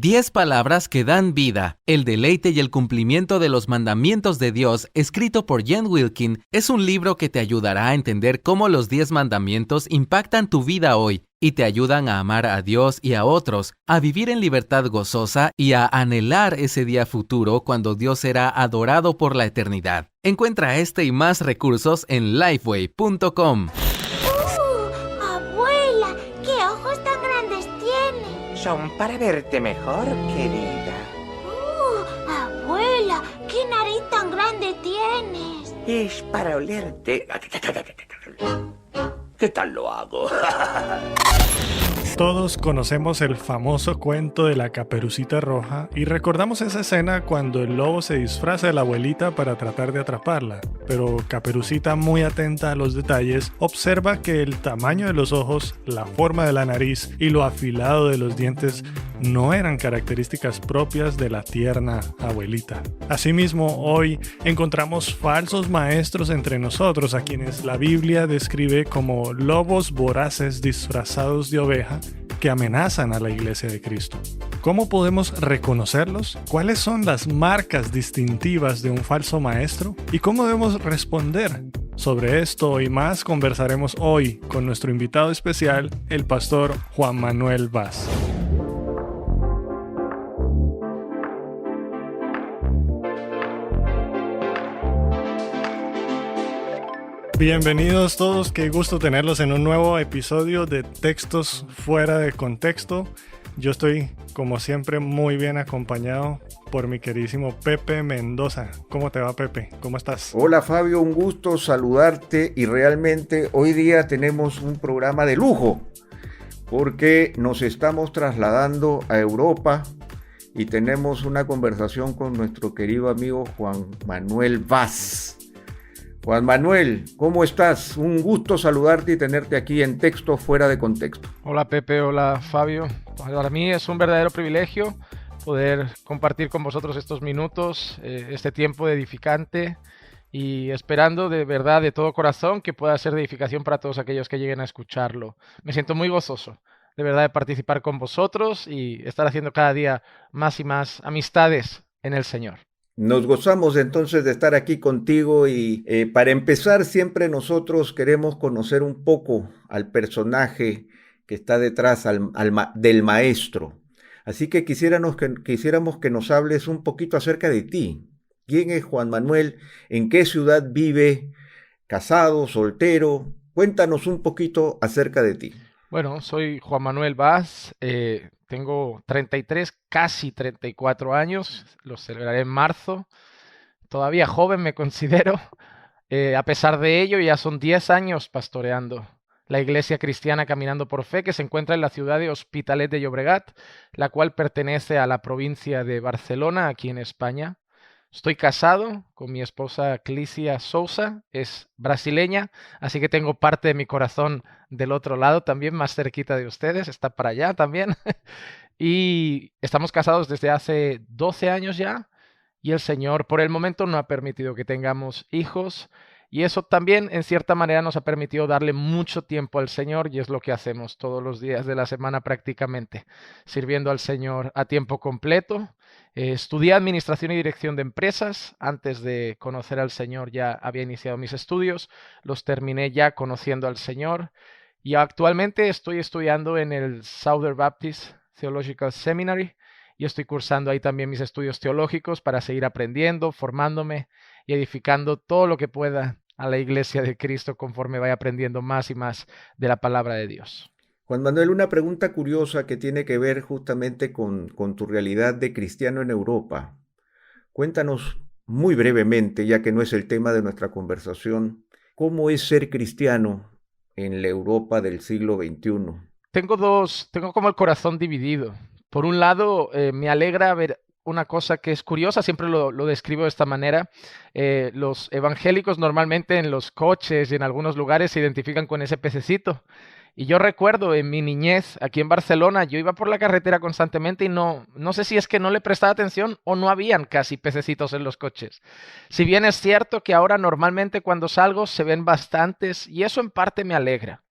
10 palabras que dan vida. El deleite y el cumplimiento de los mandamientos de Dios, escrito por Jen Wilkin, es un libro que te ayudará a entender cómo los 10 mandamientos impactan tu vida hoy y te ayudan a amar a Dios y a otros, a vivir en libertad gozosa y a anhelar ese día futuro cuando Dios será adorado por la eternidad. Encuentra este y más recursos en lifeway.com. ¡Abuela! ¿Qué ojos tan grandes tiene? Son para verte mejor, querida. Abuela, ¿qué nariz tan grande tienes? Es para olerte. ¿Qué tal lo hago? Todos conocemos el famoso cuento de la Caperucita Roja y recordamos esa escena cuando el lobo se disfraza de la abuelita para tratar de atraparla. Pero Caperucita, muy atenta a los detalles, observa que el tamaño de los ojos, la forma de la nariz y lo afilado de los dientes no eran características propias de la tierna abuelita. Asimismo, hoy encontramos falsos maestros entre nosotros a quienes la Biblia describe como lobos voraces disfrazados de oveja que amenazan a la Iglesia de Cristo. ¿Cómo podemos reconocerlos? ¿Cuáles son las marcas distintivas de un falso maestro? ¿Y cómo debemos responder? Sobre esto y más conversaremos hoy con nuestro invitado especial, el pastor Juan Manuel Vaz. Bienvenidos todos, qué gusto tenerlos en un nuevo episodio de Textos Fuera de Contexto. Yo estoy, como siempre, muy bien acompañado por mi queridísimo Pepe Mendoza. ¿Cómo te va, Pepe? ¿Cómo estás? Hola, Fabio, un gusto saludarte y realmente hoy día tenemos un programa de lujo porque nos estamos trasladando a Europa y tenemos una conversación con nuestro querido amigo Juan Manuel Vaz. Juan Manuel, ¿cómo estás? Un gusto saludarte y tenerte aquí en Texto Fuera de Contexto. Hola Pepe, hola Fabio. Para mí es un verdadero privilegio poder compartir con vosotros estos minutos, este tiempo edificante y esperando de verdad, de todo corazón, que pueda ser de edificación para todos aquellos que lleguen a escucharlo. Me siento muy gozoso, de verdad, de participar con vosotros y estar haciendo cada día más y más amistades en el Señor. Nos gozamos entonces de estar aquí contigo y para empezar siempre nosotros queremos conocer un poco al personaje que está detrás del maestro. Así que quisiéramos que nos hables un poquito acerca de ti. ¿Quién es Juan Manuel? ¿En qué ciudad vive? ¿Casado? ¿Soltero? Cuéntanos un poquito acerca de ti. Bueno, soy Juan Manuel Vaz, tengo 33, casi 34 años, los celebraré en marzo. Todavía joven me considero. A pesar de ello, ya son 10 años pastoreando la Iglesia Cristiana Caminando por Fe, que se encuentra en la ciudad de Hospitalet de Llobregat, la cual pertenece a la provincia de Barcelona, aquí en España. Estoy casado con mi esposa Clícia Sousa, es brasileña, así que tengo parte de mi corazón del otro lado, también más cerquita de ustedes, está para allá también. Y estamos casados desde hace 12 años ya, y el Señor por el momento no ha permitido que tengamos hijos, y eso también en cierta manera nos ha permitido darle mucho tiempo al Señor, y es lo que hacemos todos los días de la semana prácticamente, sirviendo al Señor a tiempo completo. Estudié Administración y Dirección de Empresas. Antes de conocer al Señor ya había iniciado mis estudios, los terminé ya conociendo al Señor, y actualmente estoy estudiando en el Southern Baptist Theological Seminary, y estoy cursando ahí también mis estudios teológicos para seguir aprendiendo, formándome y edificando todo lo que pueda a la Iglesia de Cristo conforme vaya aprendiendo más y más de la palabra de Dios. Juan Manuel, una pregunta curiosa que tiene que ver justamente con tu realidad de cristiano en Europa. Cuéntanos muy brevemente, ya que no es el tema de nuestra conversación, ¿cómo es ser cristiano en la Europa del siglo XXI? Tengo como el corazón dividido. Por un lado, me alegra ver una cosa que es curiosa, siempre lo describo de esta manera. Los evangélicos normalmente en los coches y en algunos lugares se identifican con ese pececito. Y yo recuerdo en mi niñez, aquí en Barcelona, yo iba por la carretera constantemente y no sé si es que no le prestaba atención o no habían casi pececitos en los coches. Si bien es cierto que ahora normalmente cuando salgo se ven bastantes y eso en parte me alegra.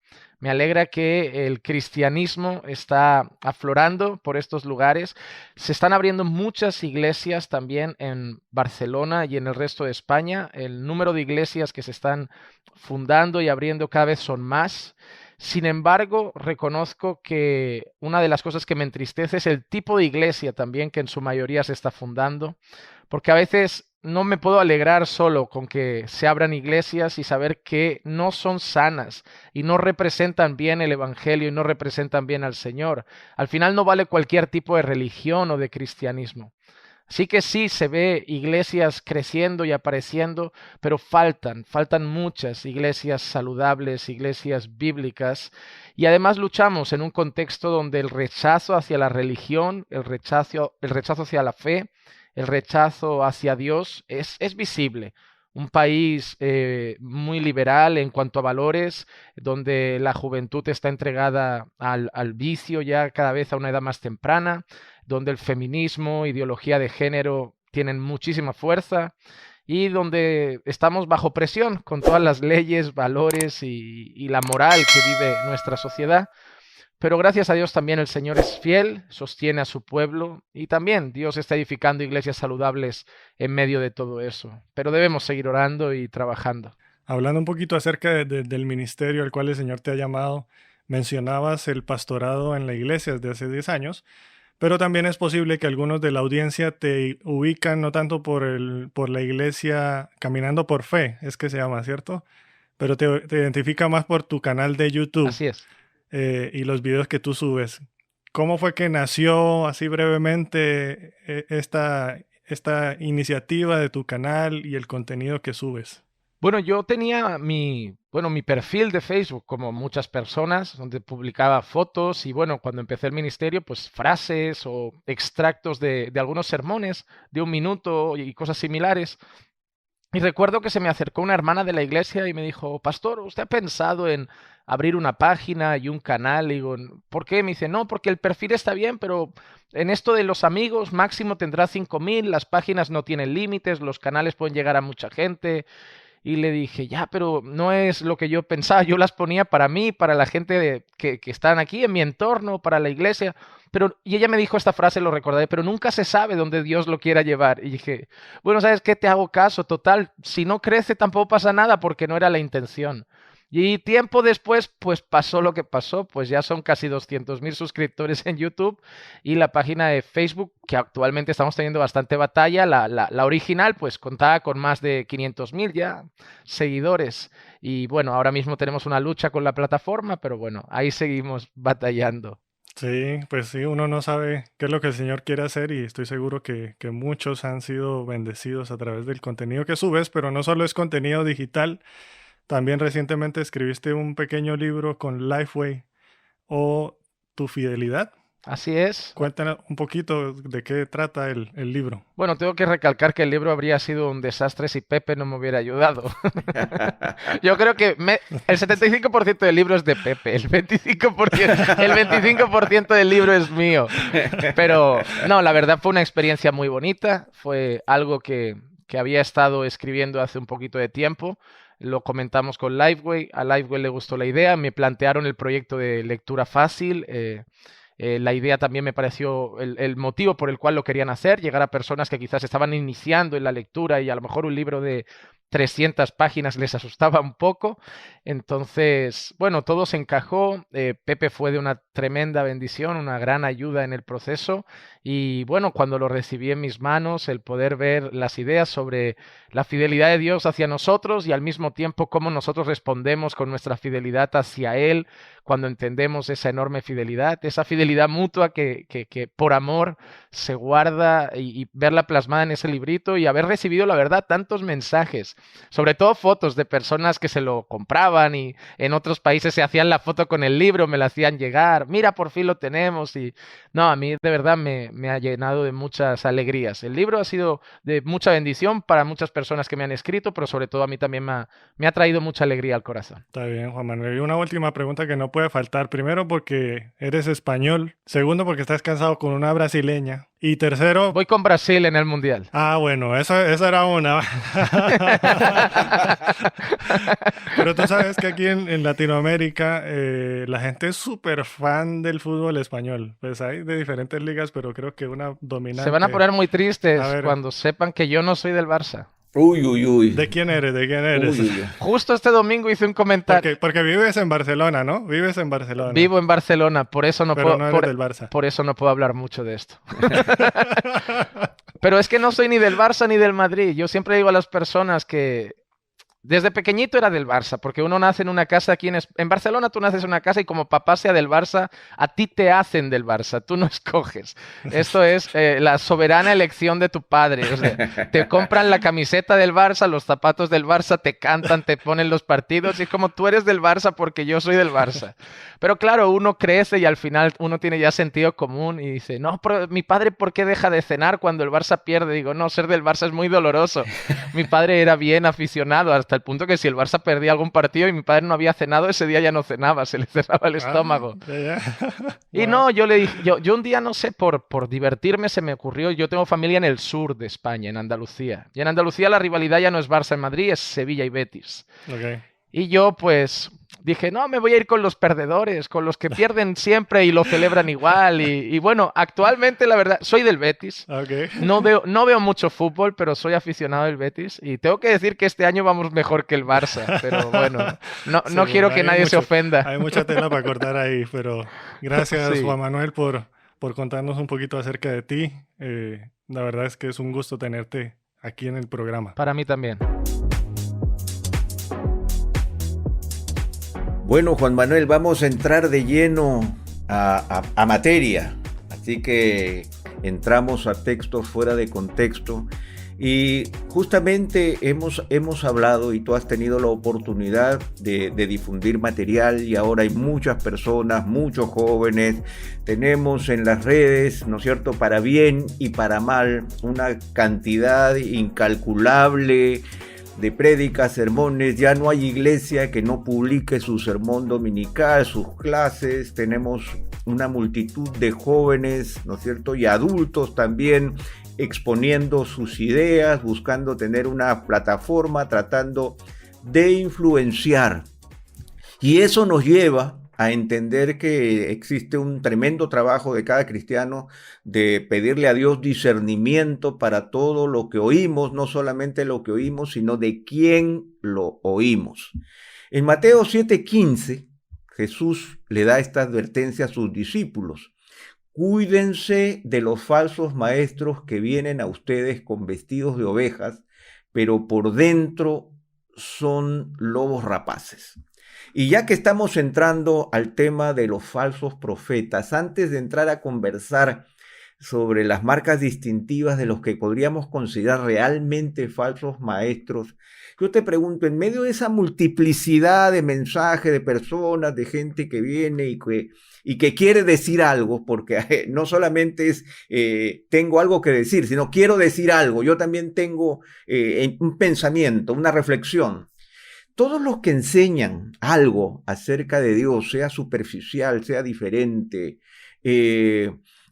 Me alegra que el cristianismo está aflorando por estos lugares. Se están abriendo muchas iglesias también en Barcelona y en el resto de España. El número de iglesias que se están fundando y abriendo cada vez son más. Sin embargo, reconozco que una de las cosas que me entristece es el tipo de iglesia también que en su mayoría se está fundando, porque a veces no me puedo alegrar solo con que se abran iglesias y saber que no son sanas y no representan bien el Evangelio y no representan bien al Señor. Al final no vale cualquier tipo de religión o de cristianismo. Así que sí, se ve iglesias creciendo y apareciendo, pero faltan muchas iglesias saludables, iglesias bíblicas, y además luchamos en un contexto donde el rechazo hacia la religión, el rechazo hacia la fe, el rechazo hacia Dios es visible. Un país muy liberal en cuanto a valores, donde la juventud está entregada al vicio ya cada vez a una edad más temprana, donde el feminismo, ideología de género tienen muchísima fuerza y donde estamos bajo presión con todas las leyes, valores y la moral que vive nuestra sociedad. Pero gracias a Dios también el Señor es fiel, sostiene a su pueblo y también Dios está edificando iglesias saludables en medio de todo eso. Pero debemos seguir orando y trabajando. Hablando un poquito acerca del ministerio al cual el Señor te ha llamado, mencionabas el pastorado en la iglesia desde hace 10 años, pero también es posible que algunos de la audiencia te ubican no tanto por la iglesia Caminando por Fe, es que se llama, ¿cierto? Pero te identifica más por tu canal de YouTube. Así es. Y los videos que tú subes. ¿Cómo fue que nació así brevemente esta iniciativa de tu canal y el contenido que subes? Bueno, yo tenía mi perfil de Facebook, como muchas personas, donde publicaba fotos y bueno, cuando empecé el ministerio, pues frases o extractos de algunos sermones de 1 minuto y cosas similares. Y recuerdo que se me acercó una hermana de la iglesia y me dijo, pastor, ¿usted ha pensado en abrir una página y un canal? Y digo, ¿por qué? Me dice, no, porque el perfil está bien, pero en esto de los amigos máximo tendrá 5,000, las páginas no tienen límites, los canales pueden llegar a mucha gente. Y le dije, ya, pero no es lo que yo pensaba, yo las ponía para mí, para la gente que están aquí en mi entorno, para la iglesia. Y ella me dijo esta frase, lo recordaré, pero nunca se sabe dónde Dios lo quiera llevar. Y dije, bueno, ¿sabes qué? Te hago caso, total, si no crece tampoco pasa nada porque no era la intención. Y tiempo después, pues pasó lo que pasó, pues ya son casi 200,000 suscriptores en YouTube y la página de Facebook, que actualmente estamos teniendo bastante batalla, la original, pues contaba con más de 500,000 ya seguidores. Y bueno, ahora mismo tenemos una lucha con la plataforma, pero bueno, ahí seguimos batallando. Sí, pues sí, uno no sabe qué es lo que el Señor quiere hacer y estoy seguro que muchos han sido bendecidos a través del contenido que subes, pero no solo es contenido digital. También recientemente escribiste un pequeño libro con Lifeway o Tu Fidelidad. Así es. Cuéntanos un poquito de qué trata el libro. Bueno, tengo que recalcar que el libro habría sido un desastre si Pepe no me hubiera ayudado. Yo creo que el 75% del libro es de Pepe, el 25% del libro es mío. Pero no, la verdad fue una experiencia muy bonita, fue algo que había estado escribiendo hace un poquito de tiempo. Lo comentamos con Lifeway, a Lifeway le gustó la idea, me plantearon el proyecto de lectura fácil, la idea también me pareció el motivo por el cual lo querían hacer, llegar a personas que quizás estaban iniciando en la lectura y a lo mejor un libro de 300 páginas les asustaba un poco. Entonces, bueno, todo se encajó. Pepe fue de una tremenda bendición, una gran ayuda en el proceso. Y bueno, cuando lo recibí en mis manos, el poder ver las ideas sobre la fidelidad de Dios hacia nosotros y al mismo tiempo cómo nosotros respondemos con nuestra fidelidad hacia Él cuando entendemos esa enorme fidelidad, esa fidelidad mutua que por amor se guarda y verla plasmada en ese librito y haber recibido, la verdad, tantos mensajes, sobre todo fotos de personas que se lo compraban y en otros países se hacían la foto con el libro, me la hacían llegar, mira, por fin lo tenemos y no, a mí de verdad me ha llenado de muchas alegrías. El libro ha sido de mucha bendición para muchas personas que me han escrito, pero sobre todo a mí también me ha traído mucha alegría al corazón. Está bien, Juan Manuel. Y una última pregunta que no puede faltar. Primero, porque eres español. Segundo, porque estás casado con una brasileña. Y tercero... Voy con Brasil en el Mundial. Ah, bueno, esa era una. Pero tú sabes que aquí en Latinoamérica la gente es súper fan del fútbol español. Pues hay de diferentes ligas, pero creo que una dominante. Se van a poner muy tristes A ver. cuando sepan que yo no soy del Barça. Uy, uy, uy. ¿De quién eres? ¿De quién eres? Uy, uy, uy. Justo este domingo hice un comentario. Porque vives en Barcelona, ¿no? Vives en Barcelona. Vivo en Barcelona, por eso no Pero puedo, no eres del Barça. por eso no puedo hablar mucho de esto. Pero es que no soy ni del Barça ni del Madrid. Yo siempre digo a las personas que desde pequeñito era del Barça, porque uno nace en una casa aquí en Barcelona, tú naces en una casa y como papá sea del Barça, a ti te hacen del Barça, tú no escoges. Esto es la soberana elección de tu padre. O sea, te compran la camiseta del Barça, los zapatos del Barça, te cantan, te ponen los partidos y es como tú eres del Barça porque yo soy del Barça. Pero claro, uno crece y al final uno tiene ya sentido común y dice, no, pero mi padre, ¿por qué deja de cenar cuando el Barça pierde? Digo, no, ser del Barça es muy doloroso. Mi padre era bien aficionado hasta el punto que si el Barça perdía algún partido y mi padre no había cenado, ese día ya no cenaba, se le cerraba el estómago. Ya. Y no, yo le dije, yo un día, no sé, por divertirme se me ocurrió, yo tengo familia en el sur de España, en Andalucía. Y en Andalucía la rivalidad ya no es Barça en Madrid, es Sevilla y Betis. Ok. Y yo pues dije, no, me voy a ir con los perdedores, con los que pierden siempre y lo celebran igual. Y bueno, actualmente la verdad, soy del Betis. Ok. No veo mucho fútbol, pero soy aficionado del Betis. Y tengo que decir que este año vamos mejor que el Barça. Pero bueno, no Sí, quiero bueno, que hay nadie se mucho- ofenda. Hay mucha tela para cortar ahí, pero gracias, Sí. Juan Manuel, por contarnos un poquito acerca de ti. La verdad es que es un gusto tenerte aquí en el programa. Para mí también. Bueno, Juan Manuel, vamos a entrar de lleno a materia. Así que entramos a textos fuera de contexto. Y justamente hemos hablado y tú has tenido la oportunidad de difundir material y ahora hay muchas personas, muchos jóvenes, tenemos en las redes, ¿no es cierto?, para bien y para mal, una cantidad incalculable de prédicas, sermones. Ya no hay iglesia que no publique su sermón dominical, sus clases. Tenemos una multitud de jóvenes, ¿no es cierto?, y adultos también exponiendo sus ideas, buscando tener una plataforma, tratando de influenciar. Y eso nos lleva a entender que existe un tremendo trabajo de cada cristiano de pedirle a Dios discernimiento para todo lo que oímos, no solamente lo que oímos, sino de quién lo oímos. En Mateo 7:15, Jesús le da esta advertencia a sus discípulos. Cuídense de los falsos maestros que vienen a ustedes con vestidos de ovejas, pero por dentro son lobos rapaces. Y ya que estamos entrando al tema de los falsos profetas, antes de entrar a conversar sobre las marcas distintivas de los que podríamos considerar realmente falsos maestros, yo te pregunto, en medio de esa multiplicidad de mensajes, de personas, de gente que viene y que quiere decir algo, porque no solamente es tengo algo que decir, sino quiero decir algo, yo también tengo un pensamiento, una reflexión. Todos los que enseñan algo acerca de Dios, sea superficial, sea diferente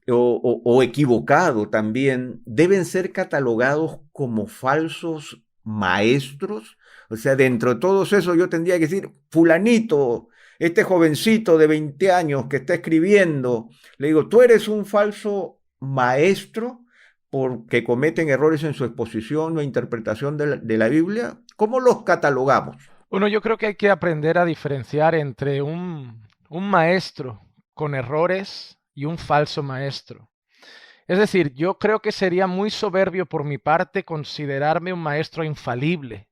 o equivocado también, deben ser catalogados como falsos maestros. O sea, dentro de todos esos yo tendría que decir, fulanito, este jovencito de 20 años que está escribiendo, le digo, tú eres un falso maestro porque cometen errores en su exposición o interpretación de la Biblia. ¿Cómo los catalogamos? Bueno, yo creo que hay que aprender a diferenciar entre un maestro con errores y un falso maestro. Es decir, yo creo que sería muy soberbio por mi parte considerarme un maestro infalible,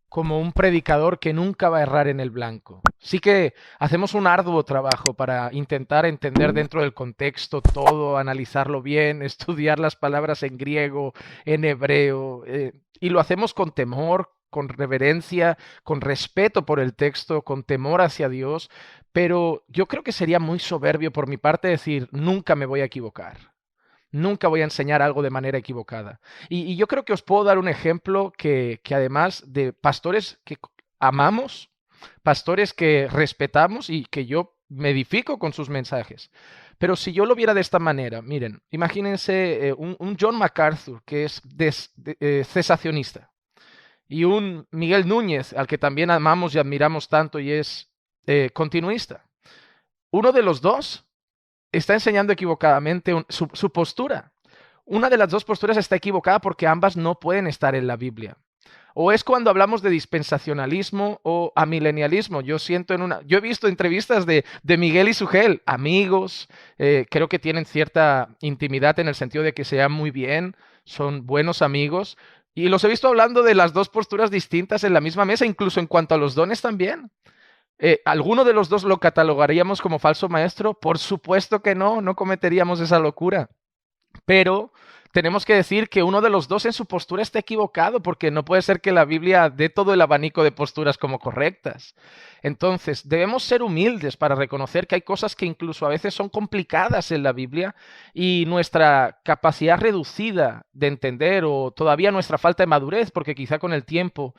como un predicador que nunca va a errar en el blanco. Sí que hacemos un arduo trabajo para intentar entender dentro del contexto todo, analizarlo bien, estudiar las palabras en griego, en hebreo, y lo hacemos con temor, con reverencia, con respeto por el texto, con temor hacia Dios, pero yo creo que sería muy soberbio por mi parte decir, nunca me voy a equivocar. Nunca voy a enseñar algo de manera equivocada. Y yo creo que os puedo dar un ejemplo que además de pastores que amamos, pastores que respetamos y que yo me edifico con sus mensajes. Pero si yo lo viera de esta manera, miren, imagínense un John MacArthur que es cesacionista. y un Miguel Núñez, al que también amamos y admiramos tanto y es continuista. Uno de los dos está enseñando equivocadamente su postura. Una de las dos posturas está equivocada porque ambas no pueden estar en la Biblia. O es cuando hablamos de dispensacionalismo o amilenialismo. Yo he visto entrevistas de Miguel y Sugel, amigos, creo que tienen cierta intimidad en el sentido de que se llevan muy bien, son buenos amigos, y los he visto hablando de las dos posturas distintas en la misma mesa, incluso en cuanto a los dones también. ¿Alguno de los dos lo catalogaríamos como falso maestro? Por supuesto que no, no cometeríamos esa locura. Pero tenemos que decir que uno de los dos en su postura está equivocado, porque no puede ser que la Biblia dé todo el abanico de posturas como correctas. Entonces, debemos ser humildes para reconocer que hay cosas que incluso a veces son complicadas en la Biblia y nuestra capacidad reducida de entender o todavía nuestra falta de madurez, porque quizá con el tiempo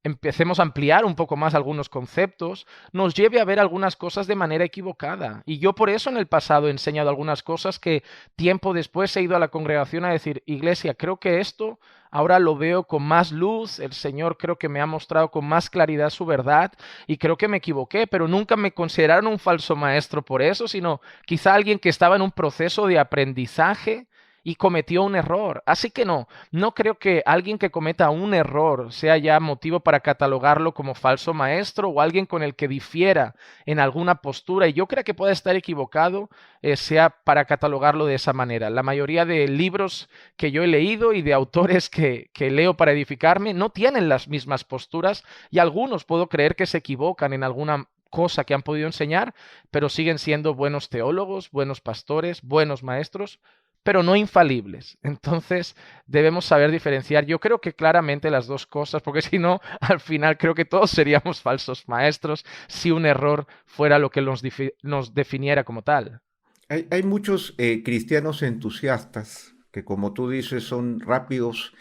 empecemos a ampliar un poco más algunos conceptos, nos lleve a ver algunas cosas de manera equivocada. Y yo por eso en el pasado he enseñado algunas cosas que tiempo después he ido a la congregación a decir, Iglesia, creo que esto ahora lo veo con más luz, el Señor creo que me ha mostrado con más claridad su verdad y creo que me equivoqué, pero nunca me consideraron un falso maestro por eso, sino quizá alguien que estaba en un proceso de aprendizaje y cometió un error. Así que no creo que alguien que cometa un error sea ya motivo para catalogarlo como falso maestro o alguien con el que difiera en alguna postura y yo creo que pueda estar equivocado, sea para catalogarlo de esa manera. La mayoría de libros que yo he leído y de autores que leo para edificarme no tienen las mismas posturas y algunos puedo creer que se equivocan en alguna cosa que han podido enseñar, pero siguen siendo buenos teólogos, buenos pastores, buenos maestros, pero no infalibles. Entonces debemos saber diferenciar. Yo creo que claramente las dos cosas, porque si no, al final creo que todos seríamos falsos maestros si un error fuera lo que nos definiera como tal. Hay muchos cristianos entusiastas que, como tú dices, son rápidos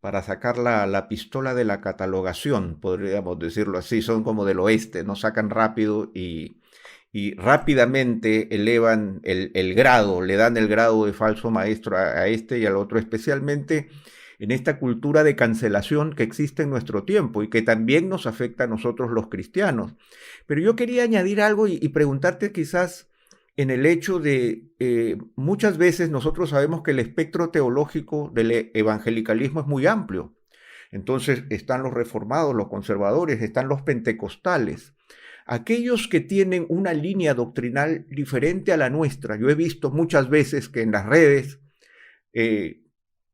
para sacar la pistola de la catalogación, podríamos decirlo así, son como del oeste, no sacan rápido y rápidamente elevan el grado, le dan el grado de falso maestro a este y al otro, especialmente en esta cultura de cancelación que existe en nuestro tiempo y que también nos afecta a nosotros los cristianos. Pero yo quería añadir algo y preguntarte quizás en el hecho de muchas veces nosotros sabemos que el espectro teológico del evangelicalismo es muy amplio. Entonces están los reformados, los conservadores, están los pentecostales. Aquellos que tienen una línea doctrinal diferente a la nuestra. Yo he visto muchas veces que en las redes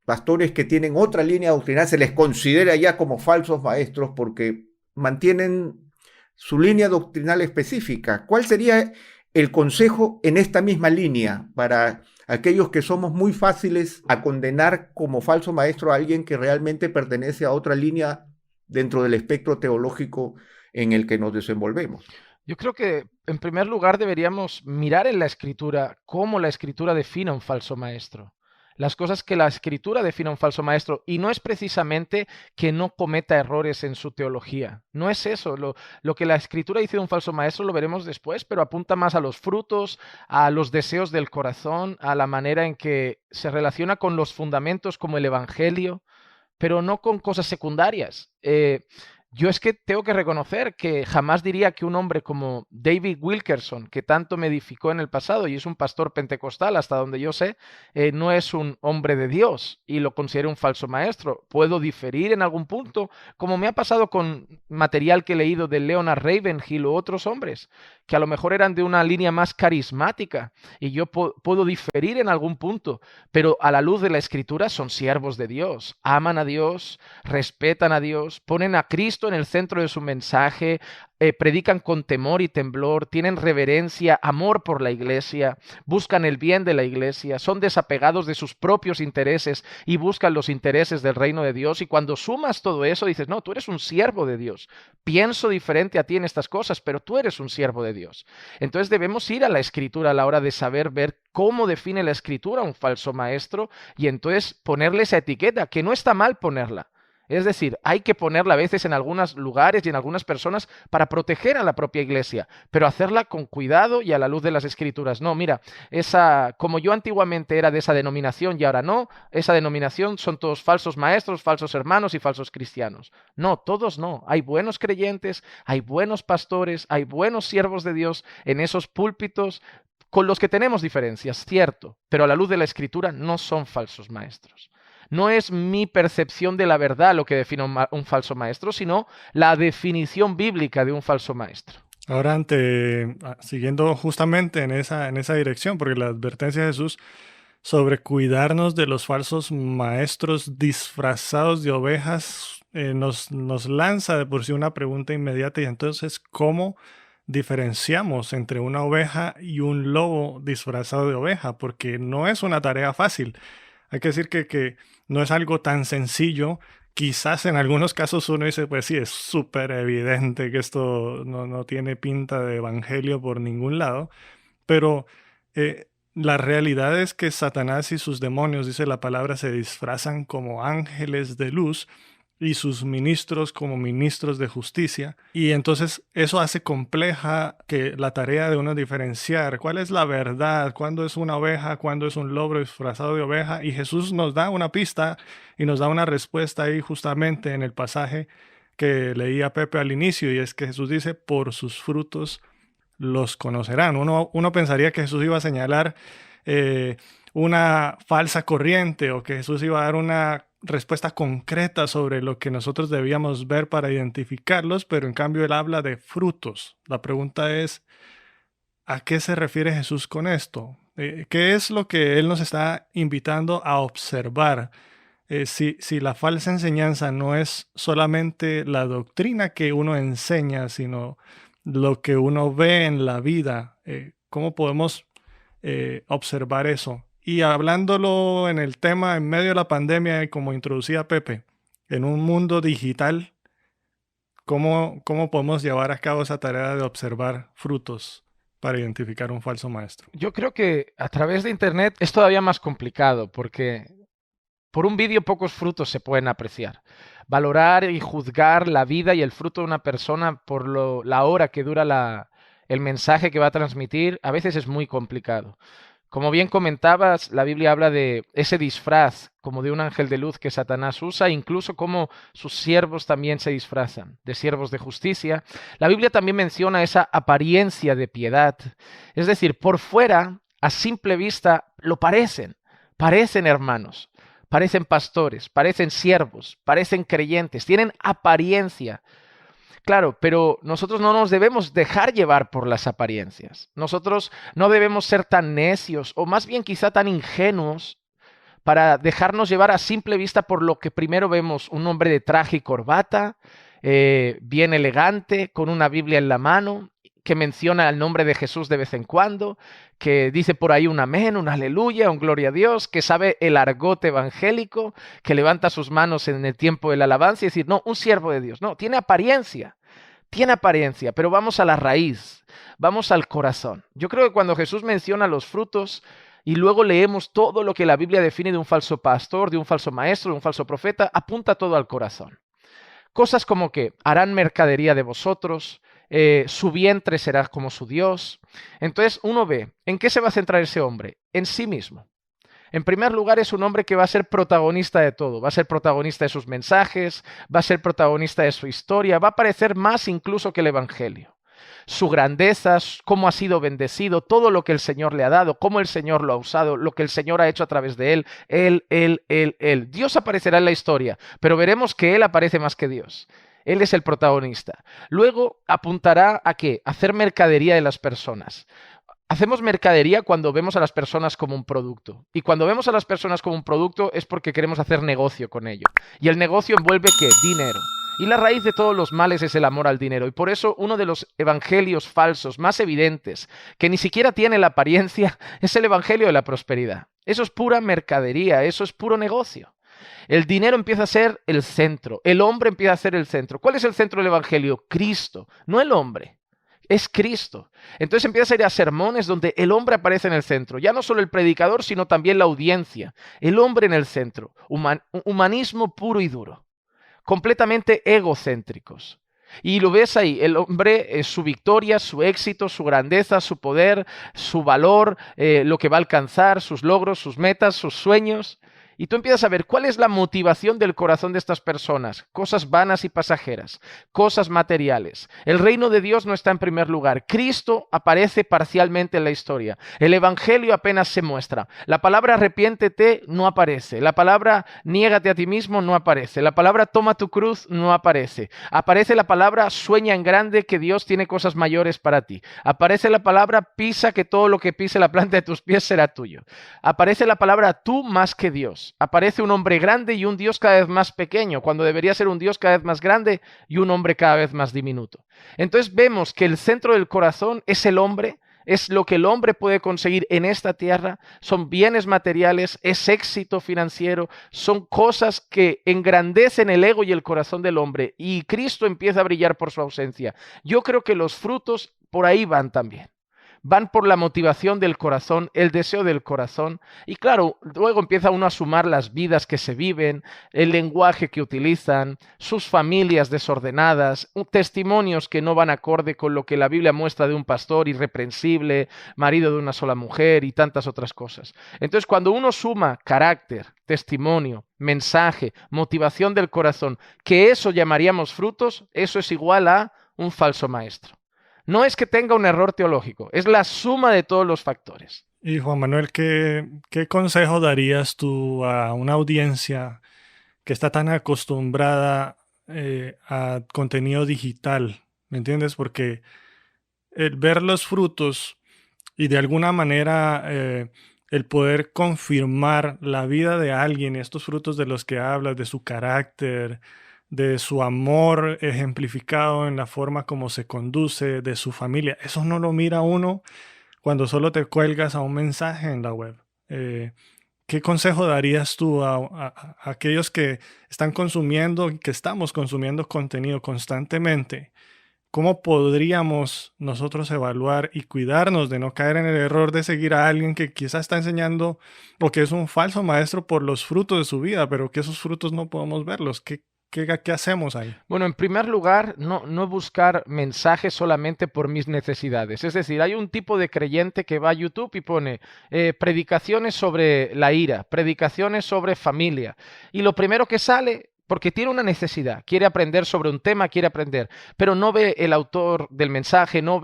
pastores que tienen otra línea doctrinal se les considera ya como falsos maestros porque mantienen su línea doctrinal específica. ¿Cuál sería el consejo en esta misma línea para aquellos que somos muy fáciles a condenar como falso maestro a alguien que realmente pertenece a otra línea dentro del espectro teológico en el que nos desenvolvemos? Yo creo que en primer lugar deberíamos mirar en la Escritura cómo la Escritura define a un falso maestro. Las cosas que la Escritura define a un falso maestro, y no es precisamente que no cometa errores en su teología. No es eso. Lo que la Escritura dice de un falso maestro lo veremos después, pero apunta más a los frutos, a los deseos del corazón, a la manera en que se relaciona con los fundamentos como el Evangelio, pero no con cosas secundarias. Yo es que tengo que reconocer que jamás diría que un hombre como David Wilkerson, que tanto me edificó en el pasado y es un pastor pentecostal hasta donde yo sé, no es un hombre de Dios y lo considero un falso maestro. Puedo diferir en algún punto, como me ha pasado con material que he leído de Leonard Ravenhill o otros hombres, que a lo mejor eran de una línea más carismática y yo puedo diferir en algún punto, pero a la luz de la Escritura son siervos de Dios, aman a Dios, respetan a Dios, ponen a Cristo en el centro de su mensaje, predican con temor y temblor, tienen reverencia, amor por la iglesia, buscan el bien de la iglesia, son desapegados de sus propios intereses y buscan los intereses del reino de Dios. Y cuando sumas todo eso dices, no, tú eres un siervo de Dios. Pienso diferente a ti en estas cosas, pero tú eres un siervo de Dios. Entonces debemos ir a la Escritura a la hora de saber ver cómo define la Escritura a un falso maestro y entonces ponerle esa etiqueta, que no está mal ponerla. Es decir, hay que ponerla a veces en algunos lugares y en algunas personas para proteger a la propia iglesia, pero hacerla con cuidado y a la luz de las Escrituras. No, mira, como yo antiguamente era de esa denominación y ahora no, esa denominación son todos falsos maestros, falsos hermanos y falsos cristianos. No, todos no. Hay buenos creyentes, hay buenos pastores, hay buenos siervos de Dios en esos púlpitos con los que tenemos diferencias, cierto, pero a la luz de la Escritura no son falsos maestros. No es mi percepción de la verdad lo que define un falso maestro, sino la definición bíblica de un falso maestro. Ahora, siguiendo justamente en esa dirección, porque la advertencia de Jesús sobre cuidarnos de los falsos maestros disfrazados de ovejas nos lanza de por sí una pregunta inmediata, y entonces, ¿cómo diferenciamos entre una oveja y un lobo disfrazado de oveja? Porque no es una tarea fácil. Hay que decir que no es algo tan sencillo. Quizás en algunos casos uno dice, pues sí, es súper evidente que esto no tiene pinta de evangelio por ningún lado, pero la realidad es que Satanás y sus demonios, dice la palabra, se disfrazan como ángeles de luz y sus ministros como ministros de justicia. Y entonces eso hace compleja que la tarea de uno diferenciar cuál es la verdad, cuándo es una oveja, cuándo es un lobo disfrazado de oveja. Y Jesús nos da una pista y nos da una respuesta ahí justamente en el pasaje que leía Pepe al inicio, y es que Jesús dice, por sus frutos los conocerán. Uno pensaría que Jesús iba a señalar una falsa corriente, o que Jesús iba a dar una respuesta concreta sobre lo que nosotros debíamos ver para identificarlos, pero en cambio él habla de frutos. La pregunta es, ¿a qué se refiere Jesús con esto? ¿Qué es lo que él nos está invitando a observar? Si la falsa enseñanza no es solamente la doctrina que uno enseña, sino lo que uno ve en la vida, ¿cómo podemos observar eso? Y hablándolo en el tema en medio de la pandemia, como introducía Pepe, en un mundo digital, ¿cómo podemos llevar a cabo esa tarea de observar frutos para identificar un falso maestro? Yo creo que a través de Internet es todavía más complicado, porque por un vídeo pocos frutos se pueden apreciar. Valorar y juzgar la vida y el fruto de una persona por la hora que dura el mensaje que va a transmitir, a veces es muy complicado. Como bien comentabas, la Biblia habla de ese disfraz como de un ángel de luz que Satanás usa, incluso como sus siervos también se disfrazan de siervos de justicia. La Biblia también menciona esa apariencia de piedad. Es decir, por fuera, a simple vista, lo parecen hermanos, parecen pastores, parecen siervos, parecen creyentes, tienen apariencia. Claro, pero nosotros no nos debemos dejar llevar por las apariencias. Nosotros no debemos ser tan necios, o más bien quizá tan ingenuos, para dejarnos llevar a simple vista por lo que primero vemos: un hombre de traje y corbata, bien elegante, con una Biblia en la mano, que menciona el nombre de Jesús de vez en cuando, que dice por ahí un amén, un aleluya, un gloria a Dios, que sabe el argot evangélico, que levanta sus manos en el tiempo de la alabanza y decir, no, un siervo de Dios. No, tiene apariencia, pero vamos a la raíz, vamos al corazón. Yo creo que cuando Jesús menciona los frutos y luego leemos todo lo que la Biblia define de un falso pastor, de un falso maestro, de un falso profeta, apunta todo al corazón. Cosas como que harán mercadería de vosotros, su vientre será como su Dios. Entonces uno ve, ¿en qué se va a centrar ese hombre? En sí mismo. En primer lugar, es un hombre que va a ser protagonista de todo, va a ser protagonista de sus mensajes, va a ser protagonista de su historia, va a aparecer más incluso que el Evangelio. Su grandeza, cómo ha sido bendecido, todo lo que el Señor le ha dado, cómo el Señor lo ha usado, lo que el Señor ha hecho a través de él. Él. Dios aparecerá en la historia, pero veremos que Él aparece más que Dios. Él es el protagonista. Luego apuntará a ¿qué? A hacer mercadería de las personas. Hacemos mercadería cuando vemos a las personas como un producto. Y cuando vemos a las personas como un producto es porque queremos hacer negocio con ello. Y el negocio envuelve ¿qué? Dinero. Y la raíz de todos los males es el amor al dinero. Y por eso uno de los evangelios falsos más evidentes, que ni siquiera tiene la apariencia, es el evangelio de la prosperidad. Eso es pura mercadería, eso es puro negocio. El dinero empieza a ser el centro, el hombre empieza a ser el centro. ¿Cuál es el centro del evangelio? Cristo, no el hombre. Es Cristo. Entonces empieza a ir a sermones donde el hombre aparece en el centro. Ya no solo el predicador, sino también la audiencia. El hombre en el centro. Humanismo puro y duro. completamente egocéntricos. Y lo ves ahí, el hombre, su victoria, su éxito, su grandeza, su poder, su valor, lo que va a alcanzar, sus logros, sus metas, sus sueños. Y tú empiezas a ver cuál es la motivación del corazón de estas personas. Cosas vanas y pasajeras, cosas materiales. El reino de Dios no está en primer lugar. Cristo aparece parcialmente en la historia. El evangelio apenas se muestra. La palabra arrepiéntete no aparece. La palabra niégate a ti mismo no aparece. La palabra toma tu cruz no aparece. Aparece la palabra sueña en grande, que Dios tiene cosas mayores para ti. Aparece la palabra pisa, que todo lo que pise la planta de tus pies será tuyo. Aparece la palabra tú más que Dios. Aparece un hombre grande y un Dios cada vez más pequeño, cuando debería ser un Dios cada vez más grande y un hombre cada vez más diminuto. Entonces vemos que el centro del corazón es el hombre, es lo que el hombre puede conseguir en esta tierra, son bienes materiales, es éxito financiero, son cosas que engrandecen el ego y el corazón del hombre, y Cristo empieza a brillar por su ausencia. Yo creo que los frutos por ahí van también. Van por la motivación del corazón, el deseo del corazón. Y claro, luego empieza uno a sumar las vidas que se viven, el lenguaje que utilizan, sus familias desordenadas, testimonios que no van acorde con lo que la Biblia muestra de un pastor irreprensible, marido de una sola mujer y tantas otras cosas. Entonces, cuando uno suma carácter, testimonio, mensaje, motivación del corazón, que eso llamaríamos frutos, eso es igual a un falso maestro. No es que tenga un error teológico, es la suma de todos los factores. Y Juan Manuel, ¿qué consejo darías tú a una audiencia que está tan acostumbrada a contenido digital? ¿Me entiendes? Porque el ver los frutos y de alguna manera el poder confirmar la vida de alguien, estos frutos de los que hablas, de su carácter, de su amor ejemplificado en la forma como se conduce, de su familia. Eso no lo mira uno cuando solo te cuelgas a un mensaje en la web. ¿Qué consejo darías tú a aquellos que están consumiendo, que estamos consumiendo contenido constantemente? ¿Cómo podríamos nosotros evaluar y cuidarnos de no caer en el error de seguir a alguien que quizás está enseñando o que es un falso maestro por los frutos de su vida, pero que esos frutos no podemos verlos? ¿Qué hacemos ahí? Bueno, en primer lugar, no buscar mensajes solamente por mis necesidades. Es decir, hay un tipo de creyente que va a YouTube y pone predicaciones sobre la ira, predicaciones sobre familia. Y lo primero que sale, porque tiene una necesidad, quiere aprender sobre un tema, quiere aprender, pero no ve el autor del mensaje, no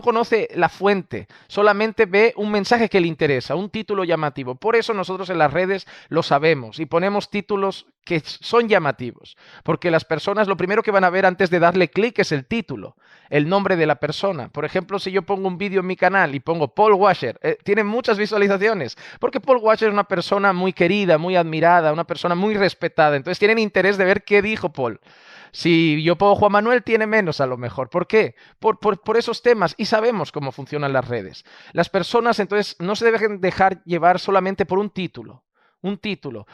conoce la fuente, solamente ve un mensaje que le interesa, un título llamativo. Por eso nosotros en las redes lo sabemos y ponemos títulos que son llamativos, porque las personas lo primero que van a ver antes de darle clic es el título, el nombre de la persona. Por ejemplo, si yo pongo un vídeo en mi canal y pongo Paul Washer, tiene muchas visualizaciones, porque Paul Washer es una persona muy querida, muy admirada, una persona muy respetada, entonces tienen interés de ver qué dijo Paul. Si yo pongo Juan Manuel, tiene menos a lo mejor. ¿Por qué? Por esos temas. Y sabemos cómo funcionan las redes. Las personas, entonces, no se deben dejar llevar solamente por un título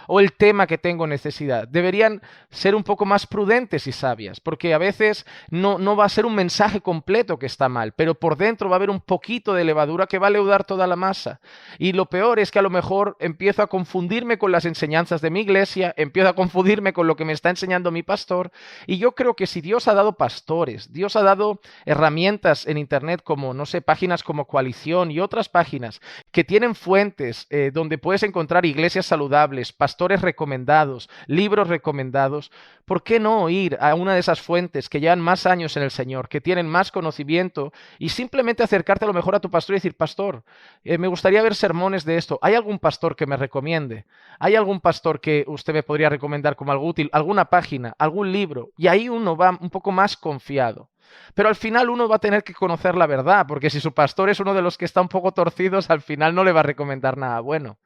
o el tema que tengo necesidad. Deberían ser un poco más prudentes y sabias, porque a veces no va a ser un mensaje completo que está mal, pero por dentro va a haber un poquito de levadura que va a leudar toda la masa. Y lo peor es que a lo mejor empiezo a confundirme con las enseñanzas de mi iglesia, empiezo a confundirme con lo que me está enseñando mi pastor, y yo creo que si Dios ha dado pastores, Dios ha dado herramientas en internet como, no sé, páginas como Coalición y otras páginas que tienen fuentes donde puedes encontrar iglesias saludables, pastores recomendados, libros recomendados, ¿por qué no ir a una de esas fuentes que llevan más años en el Señor, que tienen más conocimiento y simplemente acercarte a lo mejor a tu pastor y decir, pastor, me gustaría ver sermones de esto, ¿hay algún pastor que me recomiende? ¿Hay algún pastor que usted me podría recomendar como algo útil? ¿Alguna página? ¿Algún libro? Y ahí uno va un poco más confiado. Pero al final uno va a tener que conocer la verdad, porque si su pastor es uno de los que está un poco torcidos, al final no le va a recomendar nada bueno.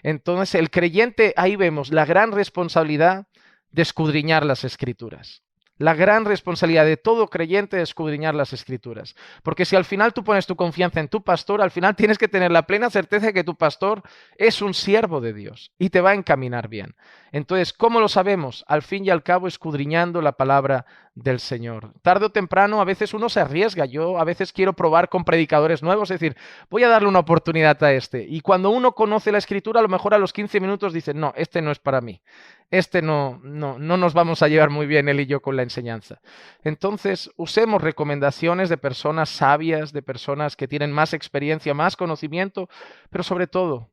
Entonces, el creyente, ahí vemos la gran responsabilidad de escudriñar las Escrituras. La gran responsabilidad de todo creyente es escudriñar las Escrituras. Porque si al final tú pones tu confianza en tu pastor, al final tienes que tener la plena certeza de que tu pastor es un siervo de Dios y te va a encaminar bien. Entonces, ¿cómo lo sabemos? Al fin y al cabo, escudriñando la palabra del Señor. Tarde o temprano, a veces uno se arriesga. Yo a veces quiero probar con predicadores nuevos, es decir, voy a darle una oportunidad a este. Y cuando uno conoce la Escritura, a lo mejor a los 15 minutos dice, no, este no es para mí. Este no nos vamos a llevar muy bien él y yo con la enseñanza. Entonces, usemos recomendaciones de personas sabias, de personas que tienen más experiencia, más conocimiento, pero sobre todo,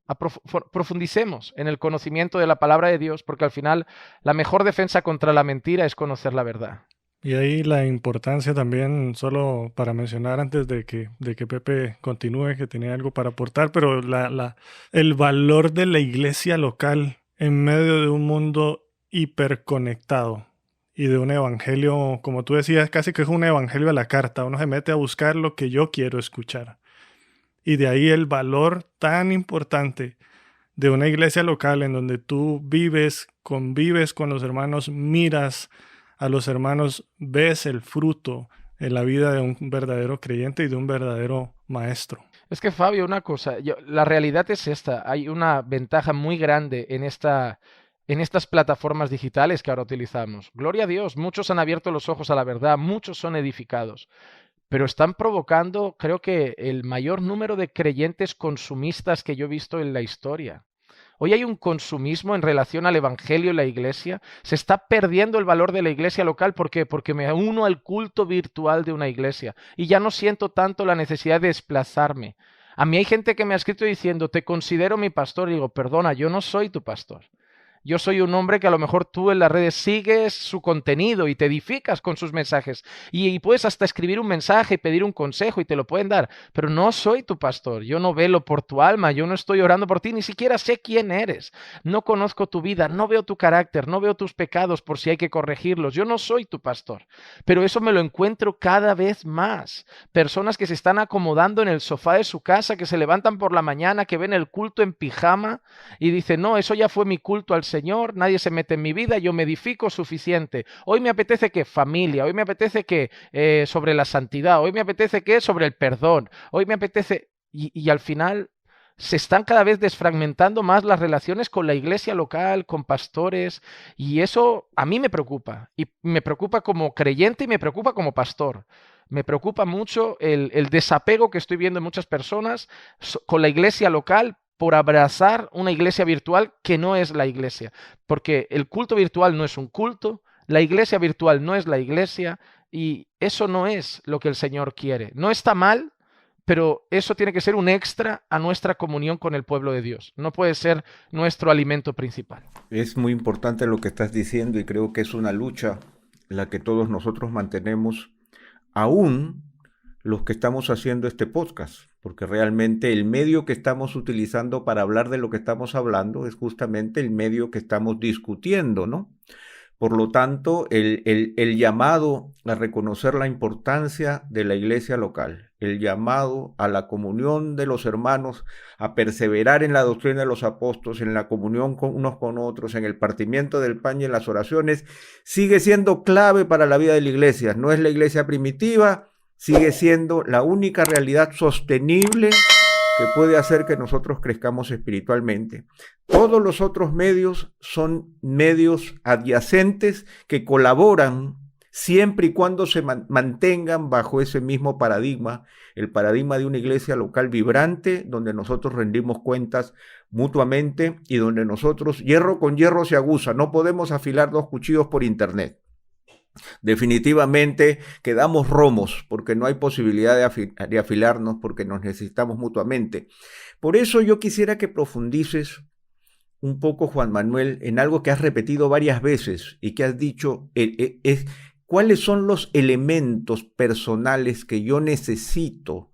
profundicemos en el conocimiento de la palabra de Dios, porque al final la mejor defensa contra la mentira es conocer la verdad. Y ahí la importancia también, solo para mencionar antes de que Pepe continúe, que tenía algo para aportar, pero el valor de la iglesia local en medio de un mundo hiperconectado y de un evangelio, como tú decías, casi que es un evangelio a la carta. Uno se mete a buscar lo que yo quiero escuchar. Y de ahí el valor tan importante de una iglesia local en donde tú vives, convives con los hermanos, miras a los hermanos, ves el fruto en la vida de un verdadero creyente y de un verdadero maestro. Es que, Fabio, una cosa, la realidad es esta. Hay una ventaja muy grande en estas plataformas digitales que ahora utilizamos. Gloria a Dios, muchos han abierto los ojos a la verdad, muchos son edificados, pero están provocando, creo que, el mayor número de creyentes consumistas que yo he visto en la historia. Hoy hay un consumismo en relación al evangelio y la iglesia. Se está perdiendo el valor de la iglesia local. ¿Por qué? Porque me uno al culto virtual de una iglesia y ya no siento tanto la necesidad de desplazarme. A mí hay gente que me ha escrito diciendo, te considero mi pastor. Y digo, perdona, yo no soy tu pastor. Yo soy un hombre que a lo mejor tú en las redes sigues su contenido y te edificas con sus mensajes. Y puedes hasta escribir un mensaje y pedir un consejo y te lo pueden dar. Pero no soy tu pastor. Yo no velo por tu alma. Yo no estoy orando por ti. Ni siquiera sé quién eres. No conozco tu vida. No veo tu carácter. No veo tus pecados por si hay que corregirlos. Yo no soy tu pastor. Pero eso me lo encuentro cada vez más. Personas que se están acomodando en el sofá de su casa, que se levantan por la mañana, que ven el culto en pijama y dicen, no, eso ya fue mi culto al Señor, nadie se mete en mi vida, yo me edifico suficiente. Hoy me apetece que familia, hoy me apetece que sobre la santidad, hoy me apetece que sobre el perdón, hoy me apetece... Y al final se están cada vez desfragmentando más las relaciones con la iglesia local, con pastores, y eso a mí me preocupa. Y me preocupa como creyente y me preocupa como pastor. Me preocupa mucho el desapego que estoy viendo en muchas personas con la iglesia local, por abrazar una iglesia virtual que no es la iglesia. Porque el culto virtual no es un culto, la iglesia virtual no es la iglesia, y eso no es lo que el Señor quiere. No está mal, pero eso tiene que ser un extra a nuestra comunión con el pueblo de Dios. No puede ser nuestro alimento principal. Es muy importante lo que estás diciendo y creo que es una lucha la que todos nosotros mantenemos, aún los que estamos haciendo este podcast, porque realmente el medio que estamos utilizando para hablar de lo que estamos hablando es justamente el medio que estamos discutiendo, ¿no? Por lo tanto, el llamado a reconocer la importancia de la iglesia local, el llamado a la comunión de los hermanos, a perseverar en la doctrina de los apóstoles, en la comunión con unos con otros, en el partimiento del pan y en las oraciones, sigue siendo clave para la vida de la iglesia. No es la iglesia primitiva, sigue siendo la única realidad sostenible que puede hacer que nosotros crezcamos espiritualmente. Todos los otros medios son medios adyacentes que colaboran siempre y cuando se mantengan bajo ese mismo paradigma, el paradigma de una iglesia local vibrante, donde nosotros rendimos cuentas mutuamente y donde nosotros, hierro con hierro se aguza, no podemos afilar dos cuchillos por internet. Definitivamente quedamos romos porque no hay posibilidad de afilarnos, porque nos necesitamos mutuamente. Por eso yo quisiera que profundices un poco, Juan Manuel, en algo que has repetido varias veces y que has dicho, ¿cuáles son los elementos personales que yo necesito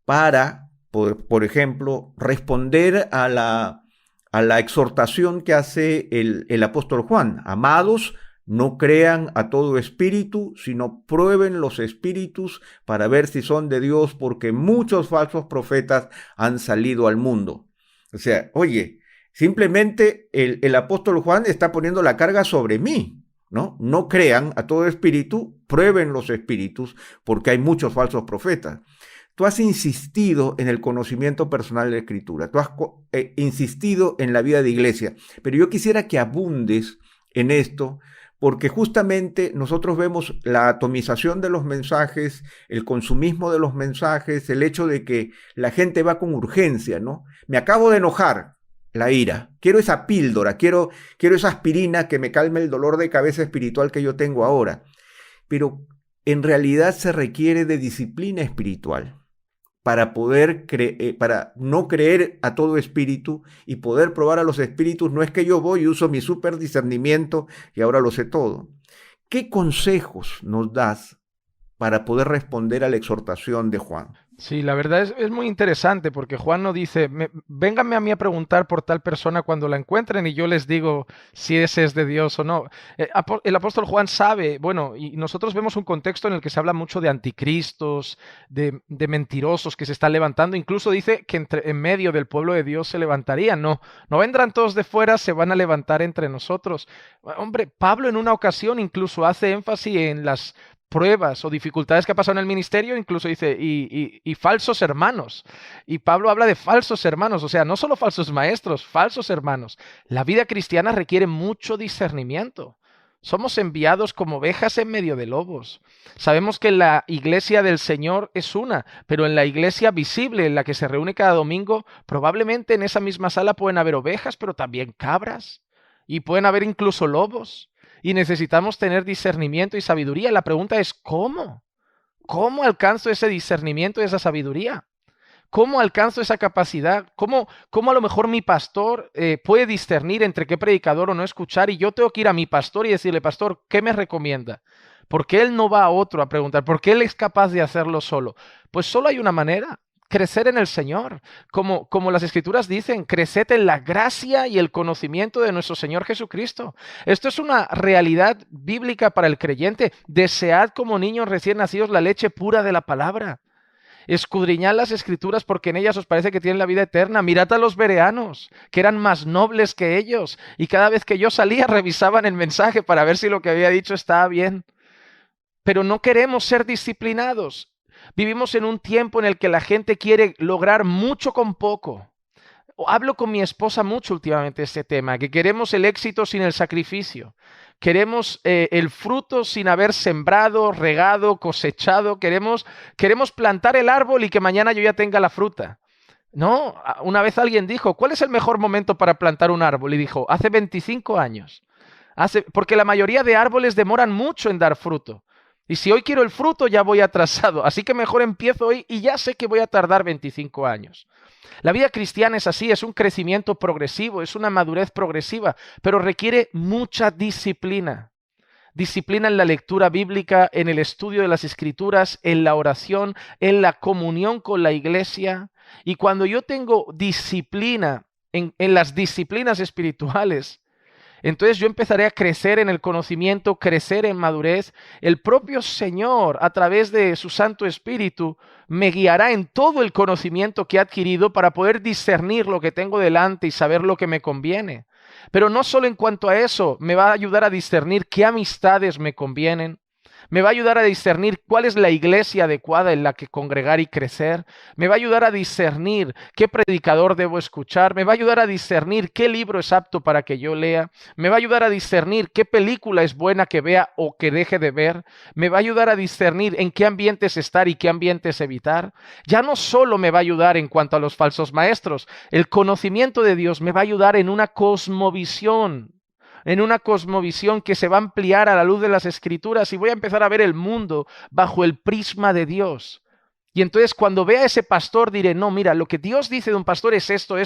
para, por ejemplo, responder a la exhortación que hace el apóstol Juan? Amados, no crean a todo espíritu, sino prueben los espíritus para ver si son de Dios, porque muchos falsos profetas han salido al mundo. O sea, oye, simplemente el apóstol Juan está poniendo la carga sobre mí, ¿no? No crean a todo espíritu, prueben los espíritus, porque hay muchos falsos profetas. tú has insistido en el conocimiento personal de la Escritura, tú has insistido en la vida de iglesia, pero yo quisiera que abundes en esto, porque justamente nosotros vemos la atomización de los mensajes, el consumismo de los mensajes, el hecho de que la gente va con urgencia, ¿no? Me acabo de enojar, la ira, quiero esa píldora, quiero esa aspirina que me calme el dolor de cabeza espiritual que yo tengo ahora. Pero en realidad se requiere de disciplina espiritual para poder para no creer a todo espíritu y poder probar a los espíritus. No es que yo voy y uso mi super discernimiento y ahora lo sé todo. ¿Qué consejos nos das para poder responder a la exhortación de Juan? Sí, la verdad es muy interesante porque Juan no dice, vénganme a mí a preguntar por tal persona cuando la encuentren y yo les digo si ese es de Dios o no. El apóstol Juan sabe, bueno, y nosotros vemos un contexto en el que se habla mucho de anticristos, de mentirosos que se están levantando. Incluso dice que en medio del pueblo de Dios se levantarían. No vendrán todos de fuera, se van a levantar entre nosotros. Hombre, Pablo en una ocasión incluso hace énfasis en las pruebas o dificultades que ha pasado en el ministerio, incluso dice, y falsos hermanos. Y Pablo habla de falsos hermanos, o sea, no solo falsos maestros, falsos hermanos. La vida cristiana requiere mucho discernimiento. Somos enviados como ovejas en medio de lobos. Sabemos que la iglesia del Señor es una, pero en la iglesia visible, en la que se reúne cada domingo, probablemente en esa misma sala pueden haber ovejas, pero también cabras. Y pueden haber incluso lobos. Y necesitamos tener discernimiento y sabiduría. La pregunta es, ¿cómo? ¿Cómo alcanzo ese discernimiento y esa sabiduría? ¿Cómo alcanzo esa capacidad? ¿Cómo a lo mejor mi pastor puede discernir entre qué predicador o no escuchar? Y yo tengo que ir a mi pastor y decirle, pastor, ¿qué me recomienda? ¿Por qué él no va a otro a preguntar? ¿Por qué él es capaz de hacerlo solo? Pues solo hay una manera. Crecer en el Señor, como las Escrituras dicen, creced en la gracia y el conocimiento de nuestro Señor Jesucristo. Esto es una realidad bíblica para el creyente. Desead como niños recién nacidos la leche pura de la palabra. Escudriñad las Escrituras porque en ellas os parece que tienen la vida eterna. Mirad a los bereanos, que eran más nobles que ellos, y cada vez que yo salía revisaban el mensaje para ver si lo que había dicho estaba bien. Pero no queremos ser disciplinados. Vivimos en un tiempo en el que la gente quiere lograr mucho con poco. Hablo con mi esposa mucho últimamente de este tema, que queremos el éxito sin el sacrificio. Queremos el fruto sin haber sembrado, regado, cosechado. Queremos plantar el árbol y que mañana yo ya tenga la fruta. No, una vez alguien dijo, ¿cuál es el mejor momento para plantar un árbol? Y dijo, hace 25 años. Porque la mayoría de árboles demoran mucho en dar fruto. Y si hoy quiero el fruto, ya voy atrasado. Así que mejor empiezo hoy y ya sé que voy a tardar 25 años. La vida cristiana es así, es un crecimiento progresivo, es una madurez progresiva, pero requiere mucha disciplina. Disciplina en la lectura bíblica, en el estudio de las Escrituras, en la oración, en la comunión con la iglesia. Y cuando yo tengo disciplina en las disciplinas espirituales, entonces yo empezaré a crecer en el conocimiento, crecer en madurez. El propio Señor, a través de su Santo Espíritu, me guiará en todo el conocimiento que he adquirido para poder discernir lo que tengo delante y saber lo que me conviene. Pero no solo en cuanto a eso, me va a ayudar a discernir qué amistades me convienen. Me va a ayudar a discernir cuál es la iglesia adecuada en la que congregar y crecer. Me va a ayudar a discernir qué predicador debo escuchar. Me va a ayudar a discernir qué libro es apto para que yo lea. Me va a ayudar a discernir qué película es buena que vea o que deje de ver. Me va a ayudar a discernir en qué ambientes estar y qué ambientes evitar. Ya no solo me va a ayudar en cuanto a los falsos maestros. El conocimiento de Dios me va a ayudar en una cosmovisión que se va a ampliar a la luz de las Escrituras y voy a empezar a ver el mundo bajo el prisma de Dios. Y entonces cuando vea a ese pastor diré, no, mira, lo que Dios dice de un pastor es esto.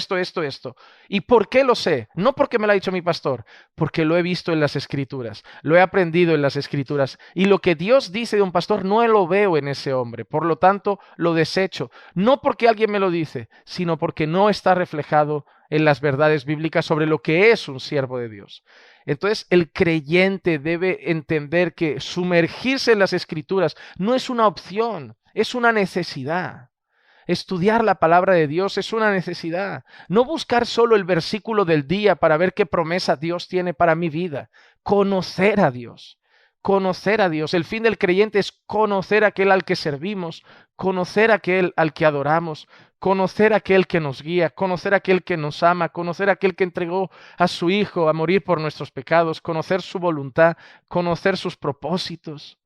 ¿Y por qué lo sé? No porque me lo ha dicho mi pastor, porque lo he visto en las Escrituras, lo he aprendido en las Escrituras. Y lo que Dios dice de un pastor no lo veo en ese hombre, por lo tanto lo desecho. No porque alguien me lo dice, sino porque no está reflejado en las verdades bíblicas sobre lo que es un siervo de Dios. Entonces el creyente debe entender que sumergirse en las Escrituras no es una opción, es una necesidad. Estudiar la palabra de Dios es una necesidad. No buscar solo el versículo del día para ver qué promesa Dios tiene para mi vida. Conocer a Dios. conocer a Dios. El fin del creyente es conocer a aquel al que servimos, conocer a aquel al que adoramos, conocer a aquel que nos guía, conocer a aquel que nos ama, conocer a aquel que entregó a su Hijo a morir por nuestros pecados, conocer su voluntad, conocer sus propósitos.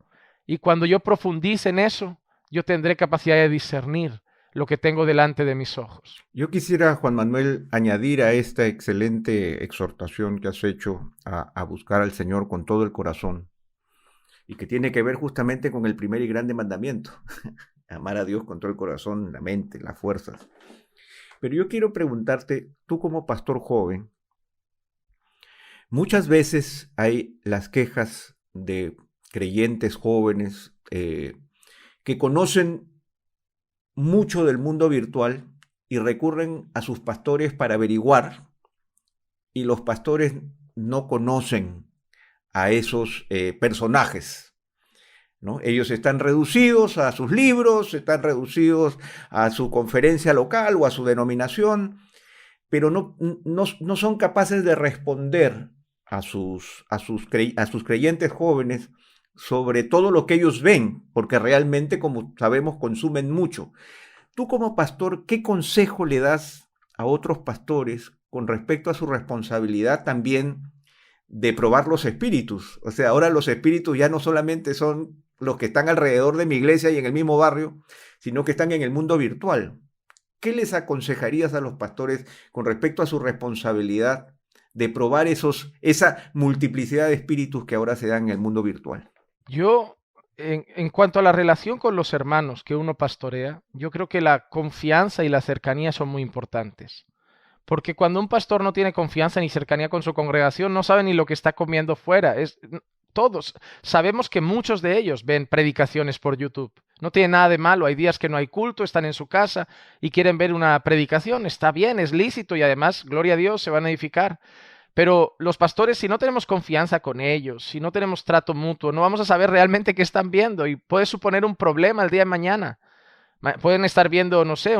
Y cuando yo profundice en eso, yo tendré capacidad de discernir lo que tengo delante de mis ojos. Yo quisiera, Juan Manuel, añadir a esta excelente exhortación que has hecho a buscar al Señor con todo el corazón y que tiene que ver justamente con el primer y grande mandamiento, amar a Dios con todo el corazón, la mente, las fuerzas. Pero yo quiero preguntarte, tú como pastor joven, muchas veces hay las quejas de creyentes jóvenes que conocen mucho del mundo virtual y recurren a sus pastores para averiguar, y los pastores no conocen a esos personajes, ¿no? Ellos están reducidos a sus libros, están reducidos a su conferencia local o a su denominación, pero no son capaces de responder a sus creyentes jóvenes sobre todo lo que ellos ven, porque realmente, como sabemos, consumen mucho. Tú como pastor, ¿qué consejo le das a otros pastores con respecto a su responsabilidad también de probar los espíritus? O sea, ahora los espíritus ya no solamente son los que están alrededor de mi iglesia y en el mismo barrio, sino que están en el mundo virtual. ¿Qué les aconsejarías a los pastores con respecto a su responsabilidad de probar esa multiplicidad de espíritus que ahora se dan en el mundo virtual? Yo, en cuanto a la relación con los hermanos que uno pastorea, yo creo que la confianza y la cercanía son muy importantes. Porque cuando un pastor no tiene confianza ni cercanía con su congregación, no sabe ni lo que está comiendo fuera. Todos sabemos que muchos de ellos ven predicaciones por YouTube. No tiene nada de malo. Hay días que no hay culto, están en su casa y quieren ver una predicación. Está bien, es lícito y además, gloria a Dios, se van a edificar. Pero los pastores, si no tenemos confianza con ellos, si no tenemos trato mutuo, no vamos a saber realmente qué están viendo y puede suponer un problema el día de mañana. Pueden estar viendo, no sé,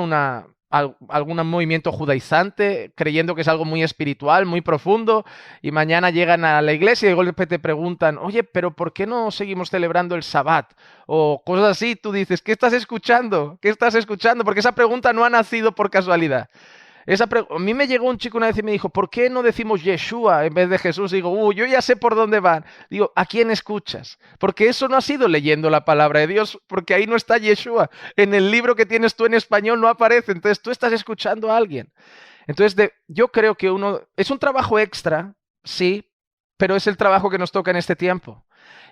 algún movimiento judaizante, creyendo que es algo muy espiritual, muy profundo, y mañana llegan a la iglesia y de golpe te preguntan, oye, pero ¿por qué no seguimos celebrando el Sabbat? O cosas así, tú dices, ¿qué estás escuchando? ¿Qué estás escuchando? Porque esa pregunta no ha nacido por casualidad. A mí me llegó un chico una vez y me dijo, ¿por qué no decimos Yeshua en vez de Jesús? Y digo, yo ya sé por dónde van. Digo, ¿a quién escuchas? Porque eso no ha sido leyendo la palabra de Dios, porque ahí no está Yeshua. En el libro que tienes tú en español no aparece, entonces tú estás escuchando a alguien. Entonces yo creo que es un trabajo extra, sí, pero es el trabajo que nos toca en este tiempo.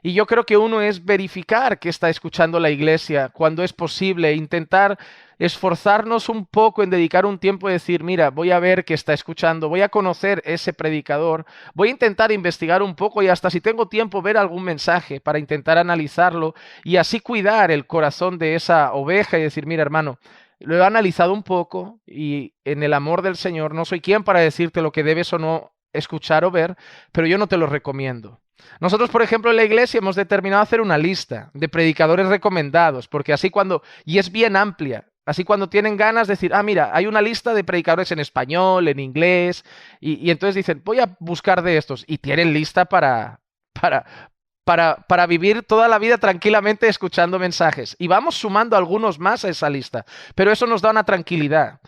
Y yo creo que uno es verificar que está escuchando la iglesia cuando es posible, intentar esforzarnos un poco en dedicar un tiempo y decir, mira, voy a ver qué está escuchando, voy a conocer ese predicador, voy a intentar investigar un poco y hasta si tengo tiempo ver algún mensaje para intentar analizarlo y así cuidar el corazón de esa oveja y decir, mira, hermano, lo he analizado un poco y en el amor del Señor no soy quien para decirte lo que debes o no escuchar o ver, pero yo no te lo recomiendo. Nosotros, por ejemplo, en la iglesia hemos determinado hacer una lista de predicadores recomendados, porque así y es bien amplia, así cuando tienen ganas de decir, mira, hay una lista de predicadores en español, en inglés, y entonces dicen, voy a buscar de estos, y tienen lista para vivir toda la vida tranquilamente escuchando mensajes. Y vamos sumando algunos más a esa lista, pero eso nos da una tranquilidad.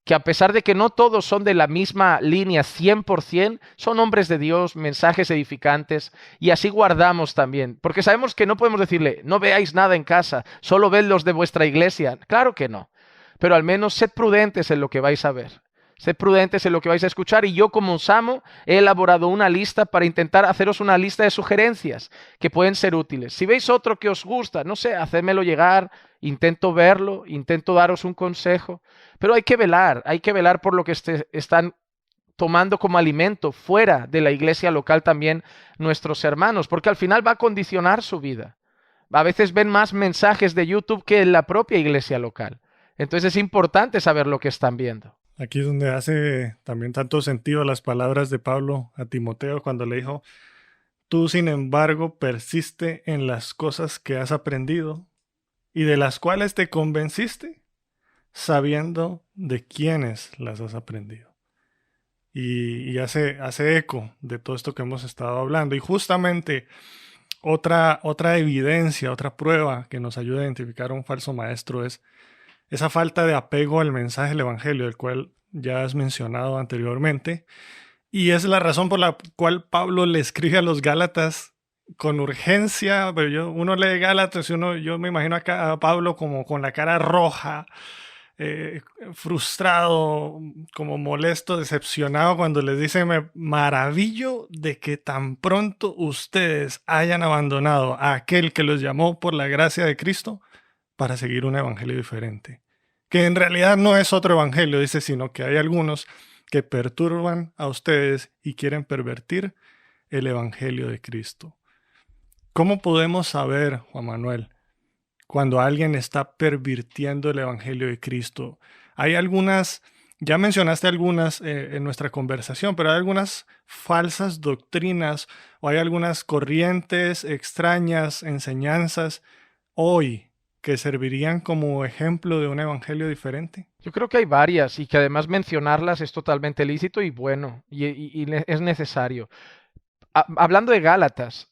Que a pesar de que no todos son de la misma línea 100%, son hombres de Dios, mensajes edificantes, y así guardamos también. Porque sabemos que no podemos decirle, no veáis nada en casa, solo ved los de vuestra iglesia. Claro que no, pero al menos sed prudentes en lo que vais a ver. Sed prudentes en lo que vais a escuchar y yo como Samo he elaborado una lista para intentar haceros una lista de sugerencias que pueden ser útiles. Si veis otro que os gusta, no sé, hacedmelo llegar, intento verlo, intento daros un consejo, pero hay que velar por lo que están tomando como alimento fuera de la iglesia local también nuestros hermanos, porque al final va a condicionar su vida. A veces ven más mensajes de YouTube que en la propia iglesia local. Entonces es importante saber lo que están viendo. Aquí es donde hace también tanto sentido las palabras de Pablo a Timoteo cuando le dijo, tú sin embargo persiste en las cosas que has aprendido y de las cuales te convenciste, sabiendo de quiénes las has aprendido. Y hace eco de todo esto que hemos estado hablando. Y justamente Otra evidencia, otra prueba que nos ayuda a identificar a un falso maestro es esa falta de apego al mensaje del Evangelio, del cual ya has mencionado anteriormente. Y es la razón por la cual Pablo le escribe a los Gálatas con urgencia. Pero uno lee Gálatas y yo me imagino acá a Pablo como con la cara roja, frustrado, como molesto, decepcionado, cuando les dice: me maravillo de que tan pronto ustedes hayan abandonado a aquel que los llamó por la gracia de Cristo para seguir un evangelio diferente. Que en realidad no es otro evangelio, dice, sino que hay algunos que perturban a ustedes y quieren pervertir el evangelio de Cristo. ¿Cómo podemos saber, Juan Manuel, cuando alguien está pervirtiendo el evangelio de Cristo? Hay algunas, ya mencionaste algunas en nuestra conversación, pero hay algunas falsas doctrinas o hay algunas corrientes extrañas, enseñanzas hoy que servirían como ejemplo de un evangelio diferente. Yo creo que hay varias y que además mencionarlas es totalmente lícito y bueno, y es necesario. Hablando de Gálatas,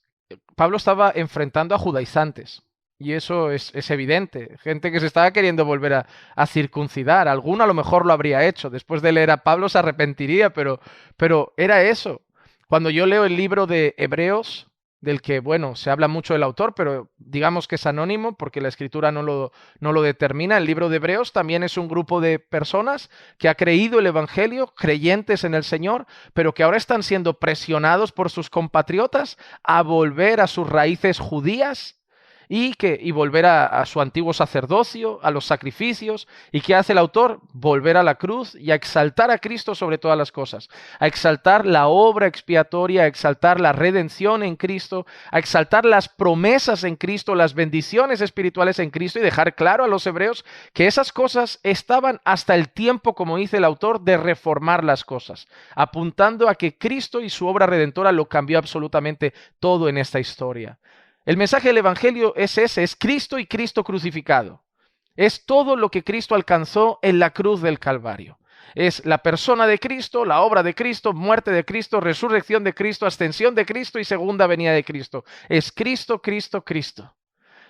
Pablo estaba enfrentando a judaizantes. Y eso es evidente. Gente que se estaba queriendo volver a circuncidar. Alguno a lo mejor lo habría hecho. Después de leer a Pablo se arrepentiría, pero era eso. Cuando yo leo el libro de Hebreos, del que, bueno, se habla mucho del autor, pero digamos que es anónimo porque la escritura no lo determina. El libro de Hebreos también es un grupo de personas que ha creído el evangelio, creyentes en el Señor, pero que ahora están siendo presionados por sus compatriotas a volver a sus raíces judías y volver a su antiguo sacerdocio, a los sacrificios. ¿Y qué hace el autor? Volver a la cruz y a exaltar a Cristo sobre todas las cosas, a exaltar la obra expiatoria, a exaltar la redención en Cristo, a exaltar las promesas en Cristo, las bendiciones espirituales en Cristo, y dejar claro a los hebreos que esas cosas estaban hasta el tiempo, como dice el autor, de reformar las cosas, apuntando a que Cristo y su obra redentora lo cambió absolutamente todo en esta historia. El mensaje del Evangelio es ese, es Cristo y Cristo crucificado. Es todo lo que Cristo alcanzó en la cruz del Calvario. Es la persona de Cristo, la obra de Cristo, muerte de Cristo, resurrección de Cristo, ascensión de Cristo y segunda venida de Cristo. Es Cristo, Cristo, Cristo.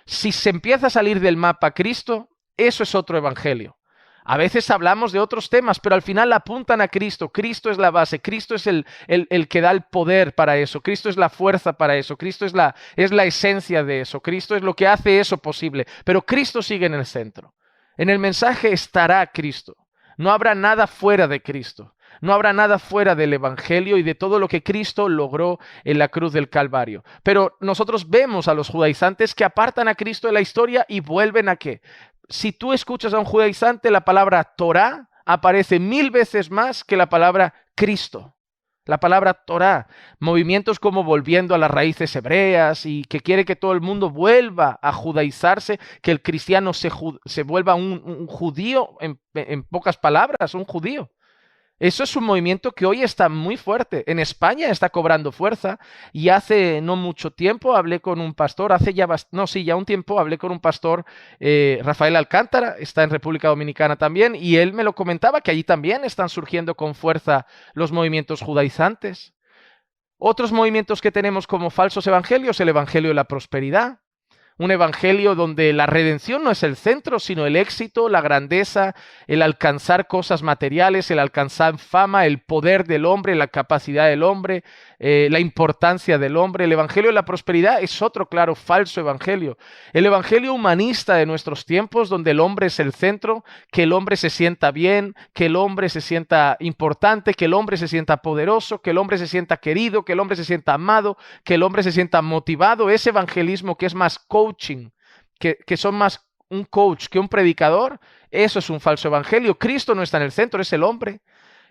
Si se empieza a salir del mapa Cristo, eso es otro evangelio. A veces hablamos de otros temas, pero al final apuntan a Cristo. Cristo es la base, Cristo es el que da el poder para eso, Cristo es la fuerza para eso, Cristo es la esencia de eso, Cristo es lo que hace eso posible, pero Cristo sigue en el centro. En el mensaje estará Cristo. No habrá nada fuera de Cristo. No habrá nada fuera del Evangelio y de todo lo que Cristo logró en la cruz del Calvario. Pero nosotros vemos a los judaizantes que apartan a Cristo de la historia y vuelven a ¿qué? Si tú escuchas a un judaizante, la palabra Torá aparece 1000 veces más que la palabra Cristo. La palabra Torá, movimientos como volviendo a las raíces hebreas y que quiere que todo el mundo vuelva a judaizarse, que el cristiano se vuelva un judío, en pocas palabras, un judío. Eso es un movimiento que hoy está muy fuerte. En España está cobrando fuerza y hace no mucho tiempo hablé con un pastor, ya un tiempo hablé con un pastor, Rafael Alcántara, está en República Dominicana también, y él me lo comentaba que allí también están surgiendo con fuerza los movimientos judaizantes. Otros movimientos que tenemos como falsos evangelios, el evangelio de la prosperidad. Un evangelio donde la redención no es el centro, sino el éxito, la grandeza, el alcanzar cosas materiales, el alcanzar fama, el poder del hombre, la capacidad del hombre, la importancia del hombre. El evangelio de la prosperidad es otro claro falso evangelio. El evangelio humanista de nuestros tiempos, donde el hombre es el centro, que el hombre se sienta bien, que el hombre se sienta importante, que el hombre se sienta poderoso, que el hombre se sienta querido, que el hombre se sienta amado, que el hombre se sienta motivado. Ese evangelismo que es más coaching, que son más un coach que un predicador, eso es un falso evangelio. Cristo no está en el centro, es el hombre.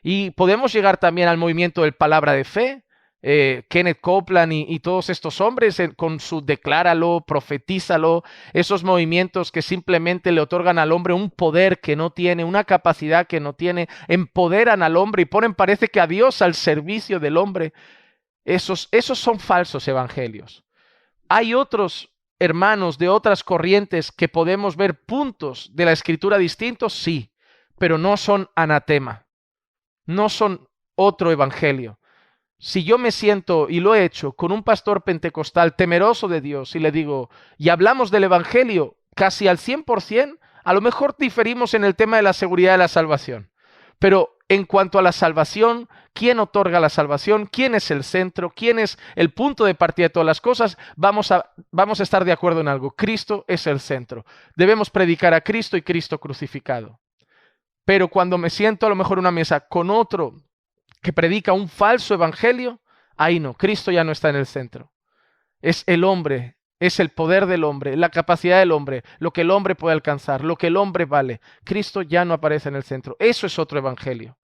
Y podemos llegar también al movimiento del palabra de fe, Kenneth Copeland y todos estos hombres con su decláralo, profetízalo, esos movimientos que simplemente le otorgan al hombre un poder que no tiene, una capacidad que no tiene, empoderan al hombre y ponen, parece que a Dios al servicio del hombre. Esos son falsos evangelios. Hay otros hermanos de otras corrientes que podemos ver puntos de la Escritura distintos, sí, pero no son anatema, no son otro evangelio. Si yo me siento, y lo he hecho, con un pastor pentecostal temeroso de Dios y le digo, y hablamos del Evangelio casi al 100%, a lo mejor diferimos en el tema de la seguridad de la salvación. Pero en cuanto a la salvación, ¿quién otorga la salvación? ¿Quién es el centro? ¿Quién es el punto de partida de todas las cosas? Vamos a estar de acuerdo en algo. Cristo es el centro. Debemos predicar a Cristo y Cristo crucificado. Pero cuando me siento a lo mejor en una mesa con otro que predica un falso evangelio, ahí no, Cristo ya no está en el centro. Es el hombre, es el poder del hombre, la capacidad del hombre, lo que el hombre puede alcanzar, lo que el hombre vale. Cristo ya no aparece en el centro. Eso es otro evangelio.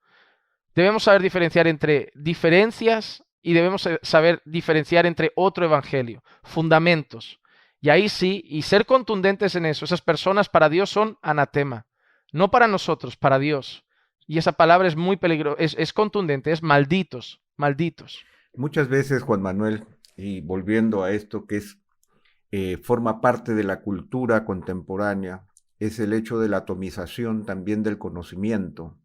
Debemos saber diferenciar entre diferencias y debemos saber diferenciar entre otro evangelio, fundamentos. Y ahí sí, y ser contundentes en eso. Esas personas para Dios son anatema. No para nosotros, para Dios. Y esa palabra es muy peligrosa, es contundente, es malditos, malditos. Muchas veces, Juan Manuel, y volviendo a esto que forma parte de la cultura contemporánea, es el hecho de la atomización también del conocimiento.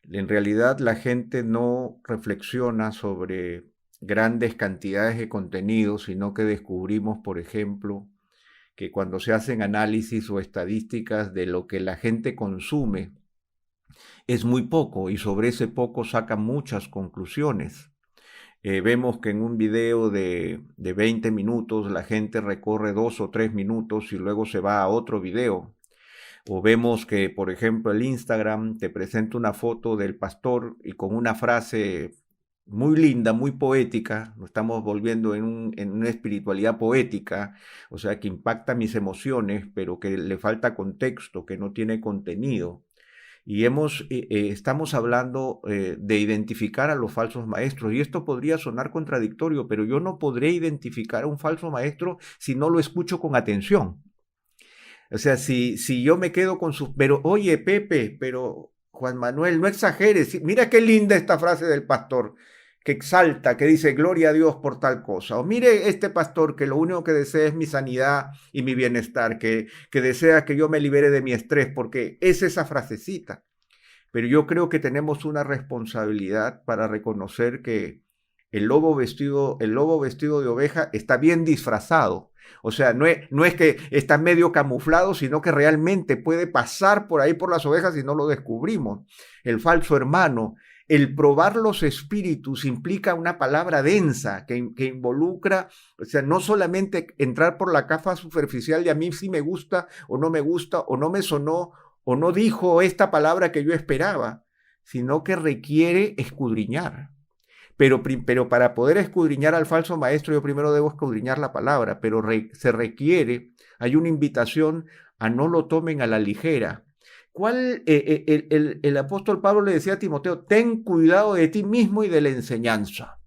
En realidad la gente no reflexiona sobre grandes cantidades de contenido, sino que descubrimos, por ejemplo, que cuando se hacen análisis o estadísticas de lo que la gente consume, es muy poco y sobre ese poco sacan muchas conclusiones. Vemos que en un video de 20 minutos la gente recorre 2 o 3 minutos y luego se va a otro video. O vemos que, por ejemplo, el Instagram te presenta una foto del pastor y con una frase muy linda, muy poética, nos estamos volviendo en una espiritualidad poética, o sea, que impacta mis emociones, pero que le falta contexto, que no tiene contenido. Y estamos hablando de identificar a los falsos maestros, y esto podría sonar contradictorio, pero yo no podré identificar a un falso maestro si no lo escucho con atención. O sea, si yo me quedo con sus... Pero oye, Pepe, pero Juan Manuel, no exageres. Mira qué linda esta frase del pastor, que exalta, que dice, gloria a Dios por tal cosa. O mire este pastor que lo único que desea es mi sanidad y mi bienestar, que desea que yo me libere de mi estrés, porque es esa frasecita. Pero yo creo que tenemos una responsabilidad para reconocer que el lobo vestido de oveja está bien disfrazado. O sea, no es que está medio camuflado, sino que realmente puede pasar por ahí por las ovejas y no lo descubrimos. El falso hermano. El probar los espíritus implica una palabra densa que involucra, o sea, no solamente entrar por la capa superficial de a mí sí me gusta, o no me sonó, o no dijo esta palabra que yo esperaba, sino que requiere escudriñar. Pero para poder escudriñar al falso maestro, yo primero debo escudriñar la palabra, pero hay una invitación a no lo tomen a la ligera. El apóstol Pablo le decía a Timoteo, ten cuidado de ti mismo y de la enseñanza.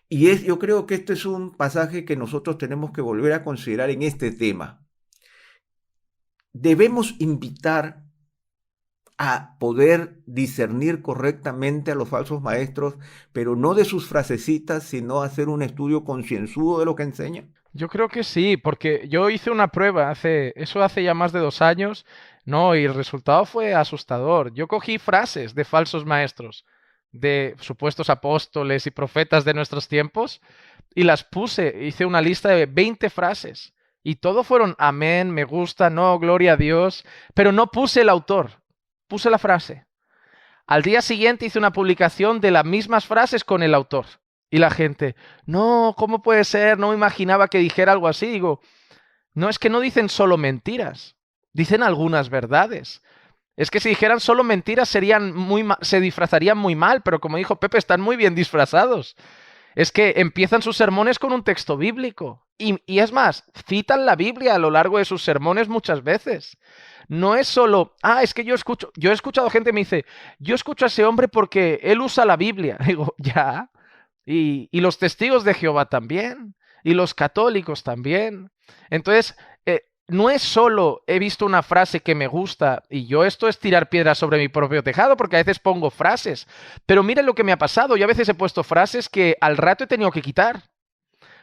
Y yo creo que este es un pasaje que nosotros tenemos que volver a considerar en este tema. Debemos invitar a poder discernir correctamente a los falsos maestros, pero no de sus frasecitas, sino hacer un estudio concienzudo de lo que enseñan. Yo creo que sí, porque yo hice una prueba hace ya más de 2 años, no, y el resultado fue asustador. Yo cogí frases de falsos maestros, de supuestos apóstoles y profetas de nuestros tiempos, y las hice una lista de 20 frases, y todo fueron amén, me gusta, no, gloria a Dios, pero no puse el autor, puse la frase. Al día siguiente hice una publicación de las mismas frases con el autor. Y la gente, no, ¿cómo puede ser? No me imaginaba que dijera algo así. Digo, no, es que no dicen solo mentiras, dicen algunas verdades. Es que si dijeran solo mentiras se disfrazarían muy mal, pero como dijo Pepe, están muy bien disfrazados. Es que empiezan sus sermones con un texto bíblico. Y es más, citan la Biblia a lo largo de sus sermones muchas veces. No es solo, es que yo he escuchado gente que me dice, yo escucho a ese hombre porque él usa la Biblia. Digo, ya. Y los testigos de Jehová también, y los católicos también. Entonces, no es solo he visto una frase que me gusta, y yo esto es tirar piedras sobre mi propio tejado, porque a veces pongo frases, pero miren lo que me ha pasado, yo a veces he puesto frases que al rato he tenido que quitar,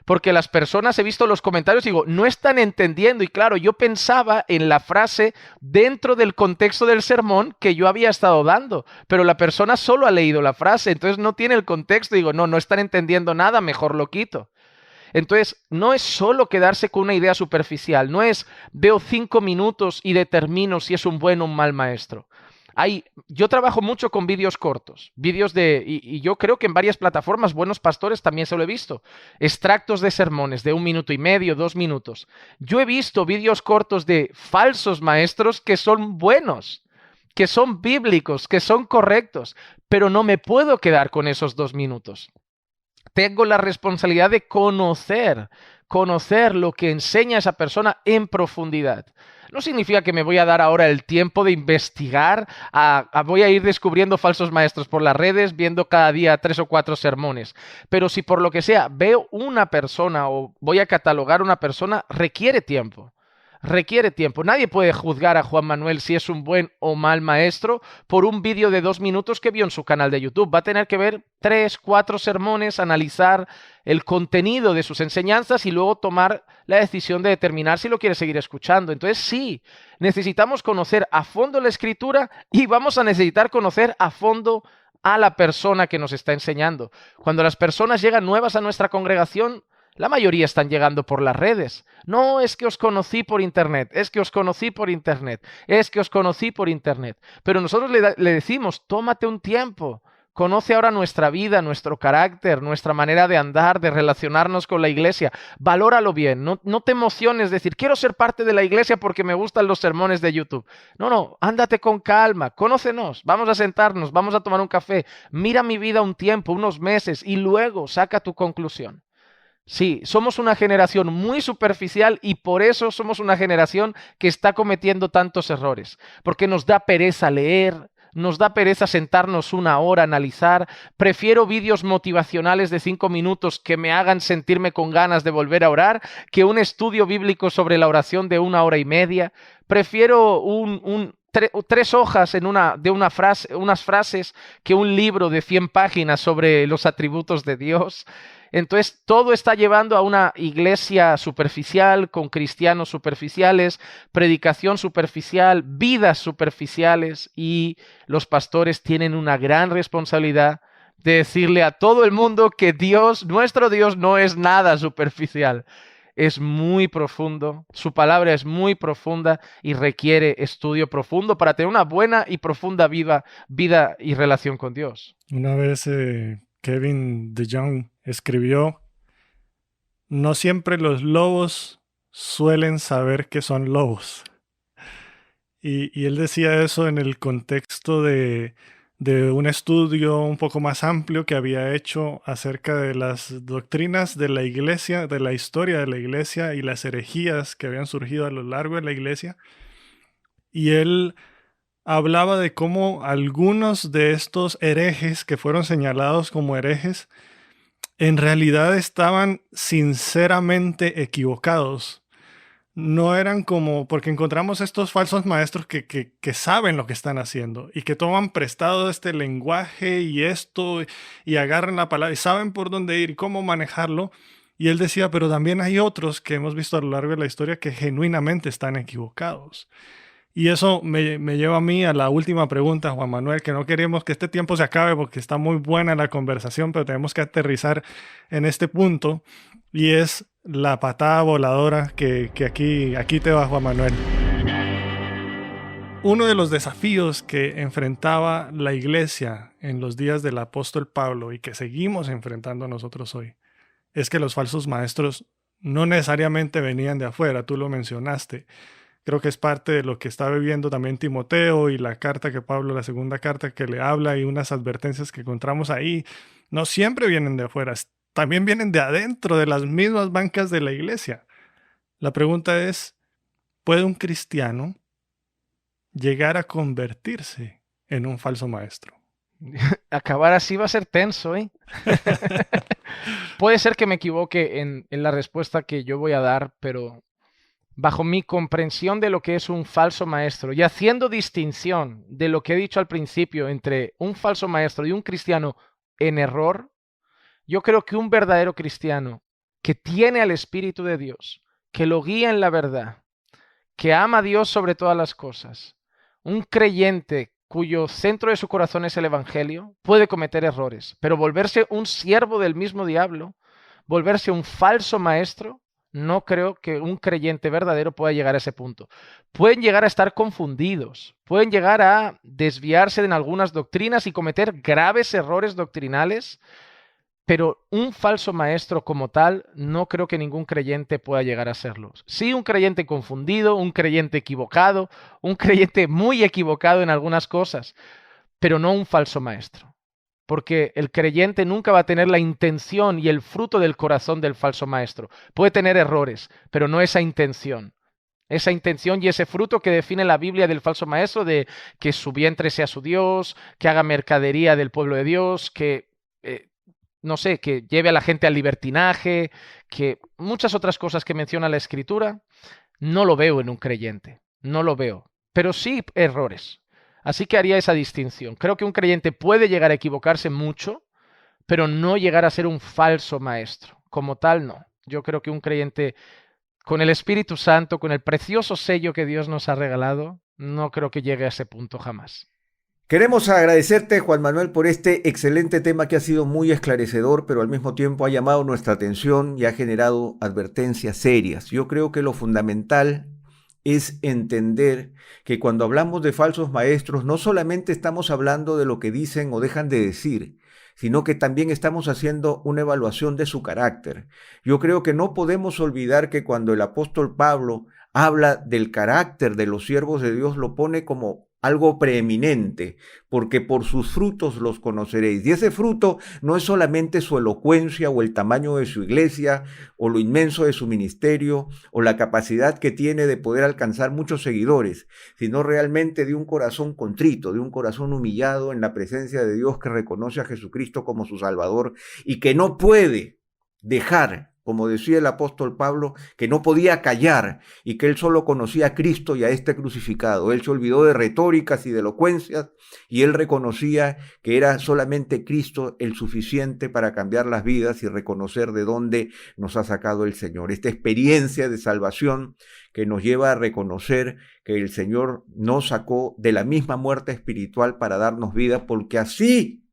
porque las personas, he visto los comentarios y digo, no están entendiendo. Y claro, yo pensaba en la frase dentro del contexto del sermón que yo había estado dando, pero la persona solo ha leído la frase, entonces no tiene el contexto. Digo, no están entendiendo nada, mejor lo quito. Entonces, no es solo quedarse con una idea superficial, no es veo 5 minutos y determino si es un buen o un mal maestro. Yo trabajo mucho con vídeos cortos, y yo creo que en varias plataformas, Buenos Pastores también se lo he visto, extractos de sermones de 1 minuto y medio, 2 minutos. Yo he visto vídeos cortos de falsos maestros que son buenos, que son bíblicos, que son correctos, pero no me puedo quedar con esos 2 minutos. Tengo la responsabilidad de conocer lo que enseña esa persona en profundidad. No significa que me voy a dar ahora el tiempo de investigar, voy a ir descubriendo falsos maestros por las redes, viendo cada día 3 o 4 sermones. Pero si por lo que sea veo una persona o voy a catalogar una persona, requiere tiempo. Requiere tiempo. Nadie puede juzgar a Juan Manuel si es un buen o mal maestro por un vídeo de 2 minutos que vio en su canal de YouTube. Va a tener que ver 3, 4 sermones, analizar el contenido de sus enseñanzas y luego tomar la decisión de determinar si lo quiere seguir escuchando. Entonces sí, necesitamos conocer a fondo la Escritura y vamos a necesitar conocer a fondo a la persona que nos está enseñando. Cuando las personas llegan nuevas a nuestra congregación, la mayoría están llegando por las redes. No, es que os conocí por internet, es que os conocí por internet, es que os conocí por internet. Pero nosotros le decimos, tómate un tiempo, conoce ahora nuestra vida, nuestro carácter, nuestra manera de andar, de relacionarnos con la iglesia. Valóralo bien, no te emociones decir, quiero ser parte de la iglesia porque me gustan los sermones de YouTube. No, ándate con calma, conócenos, vamos a sentarnos, vamos a tomar un café, mira mi vida un tiempo, unos meses y luego saca tu conclusión. Sí, somos una generación muy superficial y por eso somos una generación que está cometiendo tantos errores, porque nos da pereza leer, nos da pereza sentarnos 1 hora a analizar. Prefiero vídeos motivacionales de 5 minutos que me hagan sentirme con ganas de volver a orar que un estudio bíblico sobre la oración de 1 hora y media. Prefiero 3 hojas de unas frases que un libro de 100 páginas sobre los atributos de Dios. Entonces, todo está llevando a una iglesia superficial, con cristianos superficiales, predicación superficial, vidas superficiales, y los pastores tienen una gran responsabilidad de decirle a todo el mundo que Dios, nuestro Dios, no es nada superficial. Es muy profundo, su palabra es muy profunda y requiere estudio profundo para tener una buena y profunda vida y relación con Dios. Una vez Kevin DeYoung escribió, no siempre los lobos suelen saber que son lobos. Y él decía eso en el contexto de un estudio un poco más amplio que había hecho acerca de las doctrinas de la iglesia, de la historia de la iglesia y las herejías que habían surgido a lo largo de la iglesia. Y él hablaba de cómo algunos de estos herejes que fueron señalados como herejes en realidad estaban sinceramente equivocados. No eran como, porque encontramos estos falsos maestros que saben lo que están haciendo y que toman prestado este lenguaje y esto y agarran la palabra y saben por dónde ir y cómo manejarlo. Y él decía, pero también hay otros que hemos visto a lo largo de la historia que genuinamente están equivocados. Y eso me lleva a mí a la última pregunta, Juan Manuel, que no queremos que este tiempo se acabe porque está muy buena la conversación, pero tenemos que aterrizar en este punto, y es la patada voladora que aquí te va, Juan Manuel. Uno de los desafíos que enfrentaba la iglesia en los días del apóstol Pablo y que seguimos enfrentando nosotros hoy es que los falsos maestros no necesariamente venían de afuera, tú lo mencionaste. Creo que es parte de lo que está viviendo también Timoteo y la carta que Pablo, la segunda carta que le habla, y unas advertencias que encontramos ahí. No siempre vienen de afuera, también vienen de adentro, de las mismas bancas de la iglesia. La pregunta es, ¿puede un cristiano llegar a convertirse en un falso maestro? Acabar así va a ser tenso, ¿eh? Puede ser que me equivoque en la respuesta que yo voy a dar, pero bajo mi comprensión de lo que es un falso maestro y haciendo distinción de lo que he dicho al principio entre un falso maestro y un cristiano en error, yo creo que un verdadero cristiano que tiene al Espíritu de Dios, que lo guía en la verdad, que ama a Dios sobre todas las cosas, un creyente cuyo centro de su corazón es el Evangelio, puede cometer errores, pero volverse un siervo del mismo diablo, volverse un falso maestro, no creo que un creyente verdadero pueda llegar a ese punto. Pueden llegar a estar confundidos, pueden llegar a desviarse en algunas doctrinas y cometer graves errores doctrinales, pero un falso maestro como tal, no creo que ningún creyente pueda llegar a serlo. Sí, un creyente confundido, un creyente equivocado, un creyente muy equivocado en algunas cosas, pero no un falso maestro. Porque el creyente nunca va a tener la intención y el fruto del corazón del falso maestro. Puede tener errores, pero no esa intención. Esa intención y ese fruto que define la Biblia del falso maestro, de que su vientre sea su Dios, que haga mercadería del pueblo de Dios, que no sé, que lleve a la gente al libertinaje, que muchas otras cosas que menciona la Escritura, no lo veo en un creyente, no lo veo, pero sí errores. Así que haría esa distinción. Creo que un creyente puede llegar a equivocarse mucho, pero no llegar a ser un falso maestro. Como tal, no. Yo creo que un creyente con el Espíritu Santo, con el precioso sello que Dios nos ha regalado, no creo que llegue a ese punto jamás. Queremos agradecerte, Juan Manuel, por este excelente tema que ha sido muy esclarecedor, pero al mismo tiempo ha llamado nuestra atención y ha generado advertencias serias. Yo creo que lo fundamental es entender que cuando hablamos de falsos maestros, no solamente estamos hablando de lo que dicen o dejan de decir, sino que también estamos haciendo una evaluación de su carácter. Yo creo que no podemos olvidar que cuando el apóstol Pablo habla del carácter de los siervos de Dios, lo pone como algo preeminente, porque por sus frutos los conoceréis. Y ese fruto no es solamente su elocuencia o el tamaño de su iglesia o lo inmenso de su ministerio o la capacidad que tiene de poder alcanzar muchos seguidores, sino realmente de un corazón contrito, de un corazón humillado en la presencia de Dios que reconoce a Jesucristo como su Salvador y que no puede dejar, como decía el apóstol Pablo, que no podía callar y que él solo conocía a Cristo y a este crucificado. Él se olvidó de retóricas y de elocuencias y él reconocía que era solamente Cristo el suficiente para cambiar las vidas y reconocer de dónde nos ha sacado el Señor. Esta experiencia de salvación que nos lleva a reconocer que el Señor nos sacó de la misma muerte espiritual para darnos vida, porque así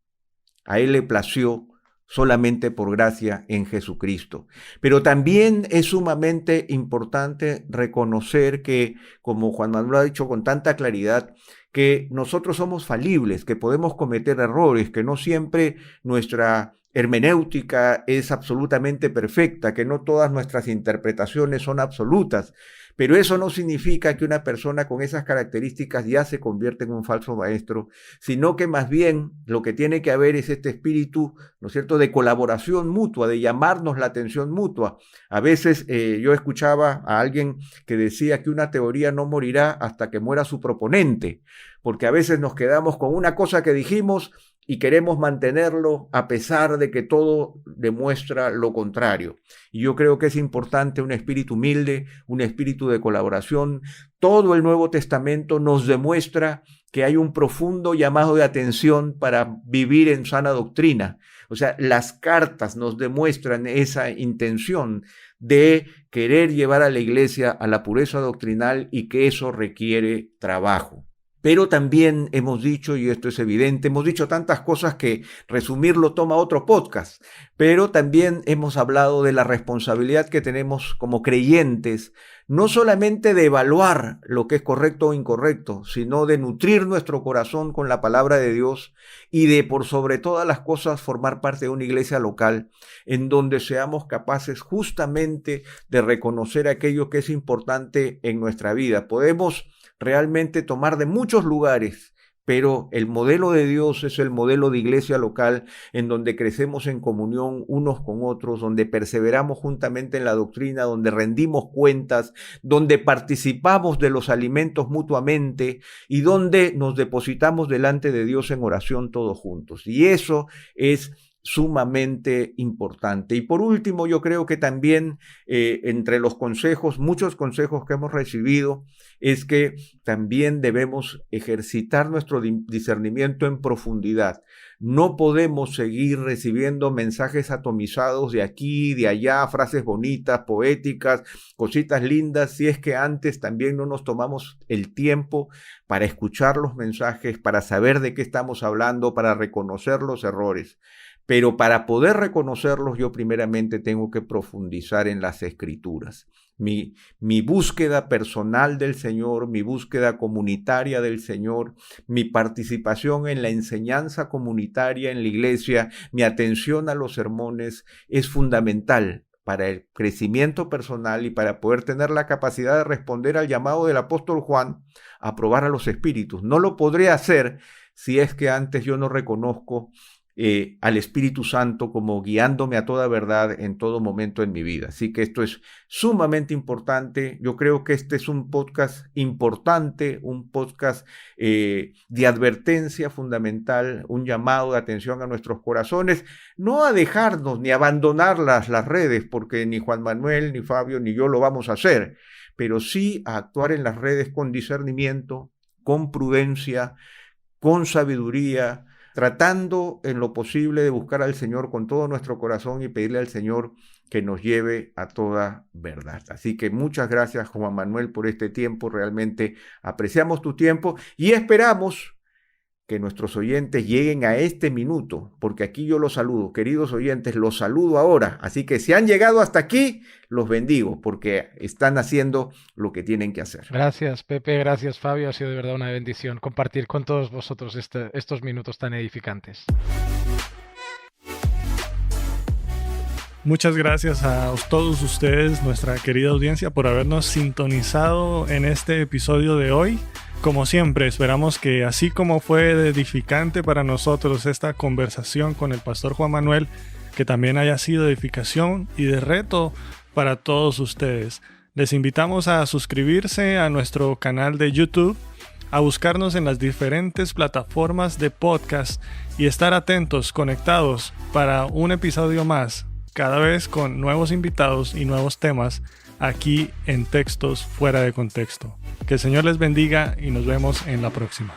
a Él le plació, solamente por gracia en Jesucristo. Pero también es sumamente importante reconocer que, como Juan Manuel ha dicho con tanta claridad, que nosotros somos falibles, que podemos cometer errores, que no siempre nuestra hermenéutica es absolutamente perfecta, que no todas nuestras interpretaciones son absolutas. Pero eso no significa que una persona con esas características ya se convierta en un falso maestro, sino que más bien lo que tiene que haber es este espíritu, ¿no es cierto?, de colaboración mutua, de llamarnos la atención mutua. A veces yo escuchaba a alguien que decía que una teoría no morirá hasta que muera su proponente, porque a veces nos quedamos con una cosa que dijimos y queremos mantenerlo a pesar de que todo demuestra lo contrario. Y yo creo que es importante un espíritu humilde, un espíritu de colaboración. Todo el Nuevo Testamento nos demuestra que hay un profundo llamado de atención para vivir en sana doctrina. O sea, las cartas nos demuestran esa intención de querer llevar a la iglesia a la pureza doctrinal y que eso requiere trabajo. Pero también hemos dicho, y esto es evidente, hemos dicho tantas cosas que resumirlo toma otro podcast, pero también hemos hablado de la responsabilidad que tenemos como creyentes, no solamente de evaluar lo que es correcto o incorrecto, sino de nutrir nuestro corazón con la palabra de Dios y de, por sobre todas las cosas, formar parte de una iglesia local en donde seamos capaces justamente de reconocer aquello que es importante en nuestra vida. Podemos realmente tomar de muchos lugares, pero el modelo de Dios es el modelo de iglesia local en donde crecemos en comunión unos con otros, donde perseveramos juntamente en la doctrina, donde rendimos cuentas, donde participamos de los alimentos mutuamente y donde nos depositamos delante de Dios en oración todos juntos. Y eso es sumamente importante. Y por último, yo creo que también entre los consejos, muchos consejos que hemos recibido, es que también debemos ejercitar nuestro discernimiento en profundidad. No podemos seguir recibiendo mensajes atomizados de aquí, de allá, frases bonitas, poéticas, cositas lindas, si es que antes también no nos tomamos el tiempo para escuchar los mensajes, para saber de qué estamos hablando, para reconocer los errores. Pero para poder reconocerlos, yo primeramente tengo que profundizar en las Escrituras. Mi búsqueda personal del Señor, mi búsqueda comunitaria del Señor, mi participación en la enseñanza comunitaria en la iglesia, mi atención a los sermones es fundamental para el crecimiento personal y para poder tener la capacidad de responder al llamado del apóstol Juan a probar a los espíritus. No lo podré hacer si es que antes yo no reconozco al Espíritu Santo como guiándome a toda verdad en todo momento en mi vida. Así que esto es sumamente importante. Yo creo que este es un podcast importante, un podcast de advertencia fundamental, un llamado de atención a nuestros corazones, no a dejarnos ni abandonar las redes, porque ni Juan Manuel, ni Fabio, ni yo lo vamos a hacer, pero sí a actuar en las redes con discernimiento, con prudencia, con sabiduría, tratando en lo posible de buscar al Señor con todo nuestro corazón y pedirle al Señor que nos lleve a toda verdad. Así que muchas gracias, Juan Manuel, por este tiempo. Realmente apreciamos tu tiempo y esperamos que nuestros oyentes lleguen a este minuto, porque aquí yo los saludo. Queridos oyentes, los saludo ahora. Así que si han llegado hasta aquí, los bendigo, porque están haciendo lo que tienen que hacer. Gracias, Pepe. Gracias, Fabio. Ha sido de verdad una bendición compartir con todos vosotros estos minutos tan edificantes. Muchas gracias a todos ustedes, nuestra querida audiencia, por habernos sintonizado en este episodio de hoy. Como siempre, esperamos que así como fue edificante para nosotros esta conversación con el pastor Juan Manuel, que también haya sido de edificación y de reto para todos ustedes. Les invitamos a suscribirse a nuestro canal de YouTube, a buscarnos en las diferentes plataformas de podcast y estar atentos, conectados para un episodio más, cada vez con nuevos invitados y nuevos temas aquí en Textos Fuera de Contexto. Que el Señor les bendiga y nos vemos en la próxima.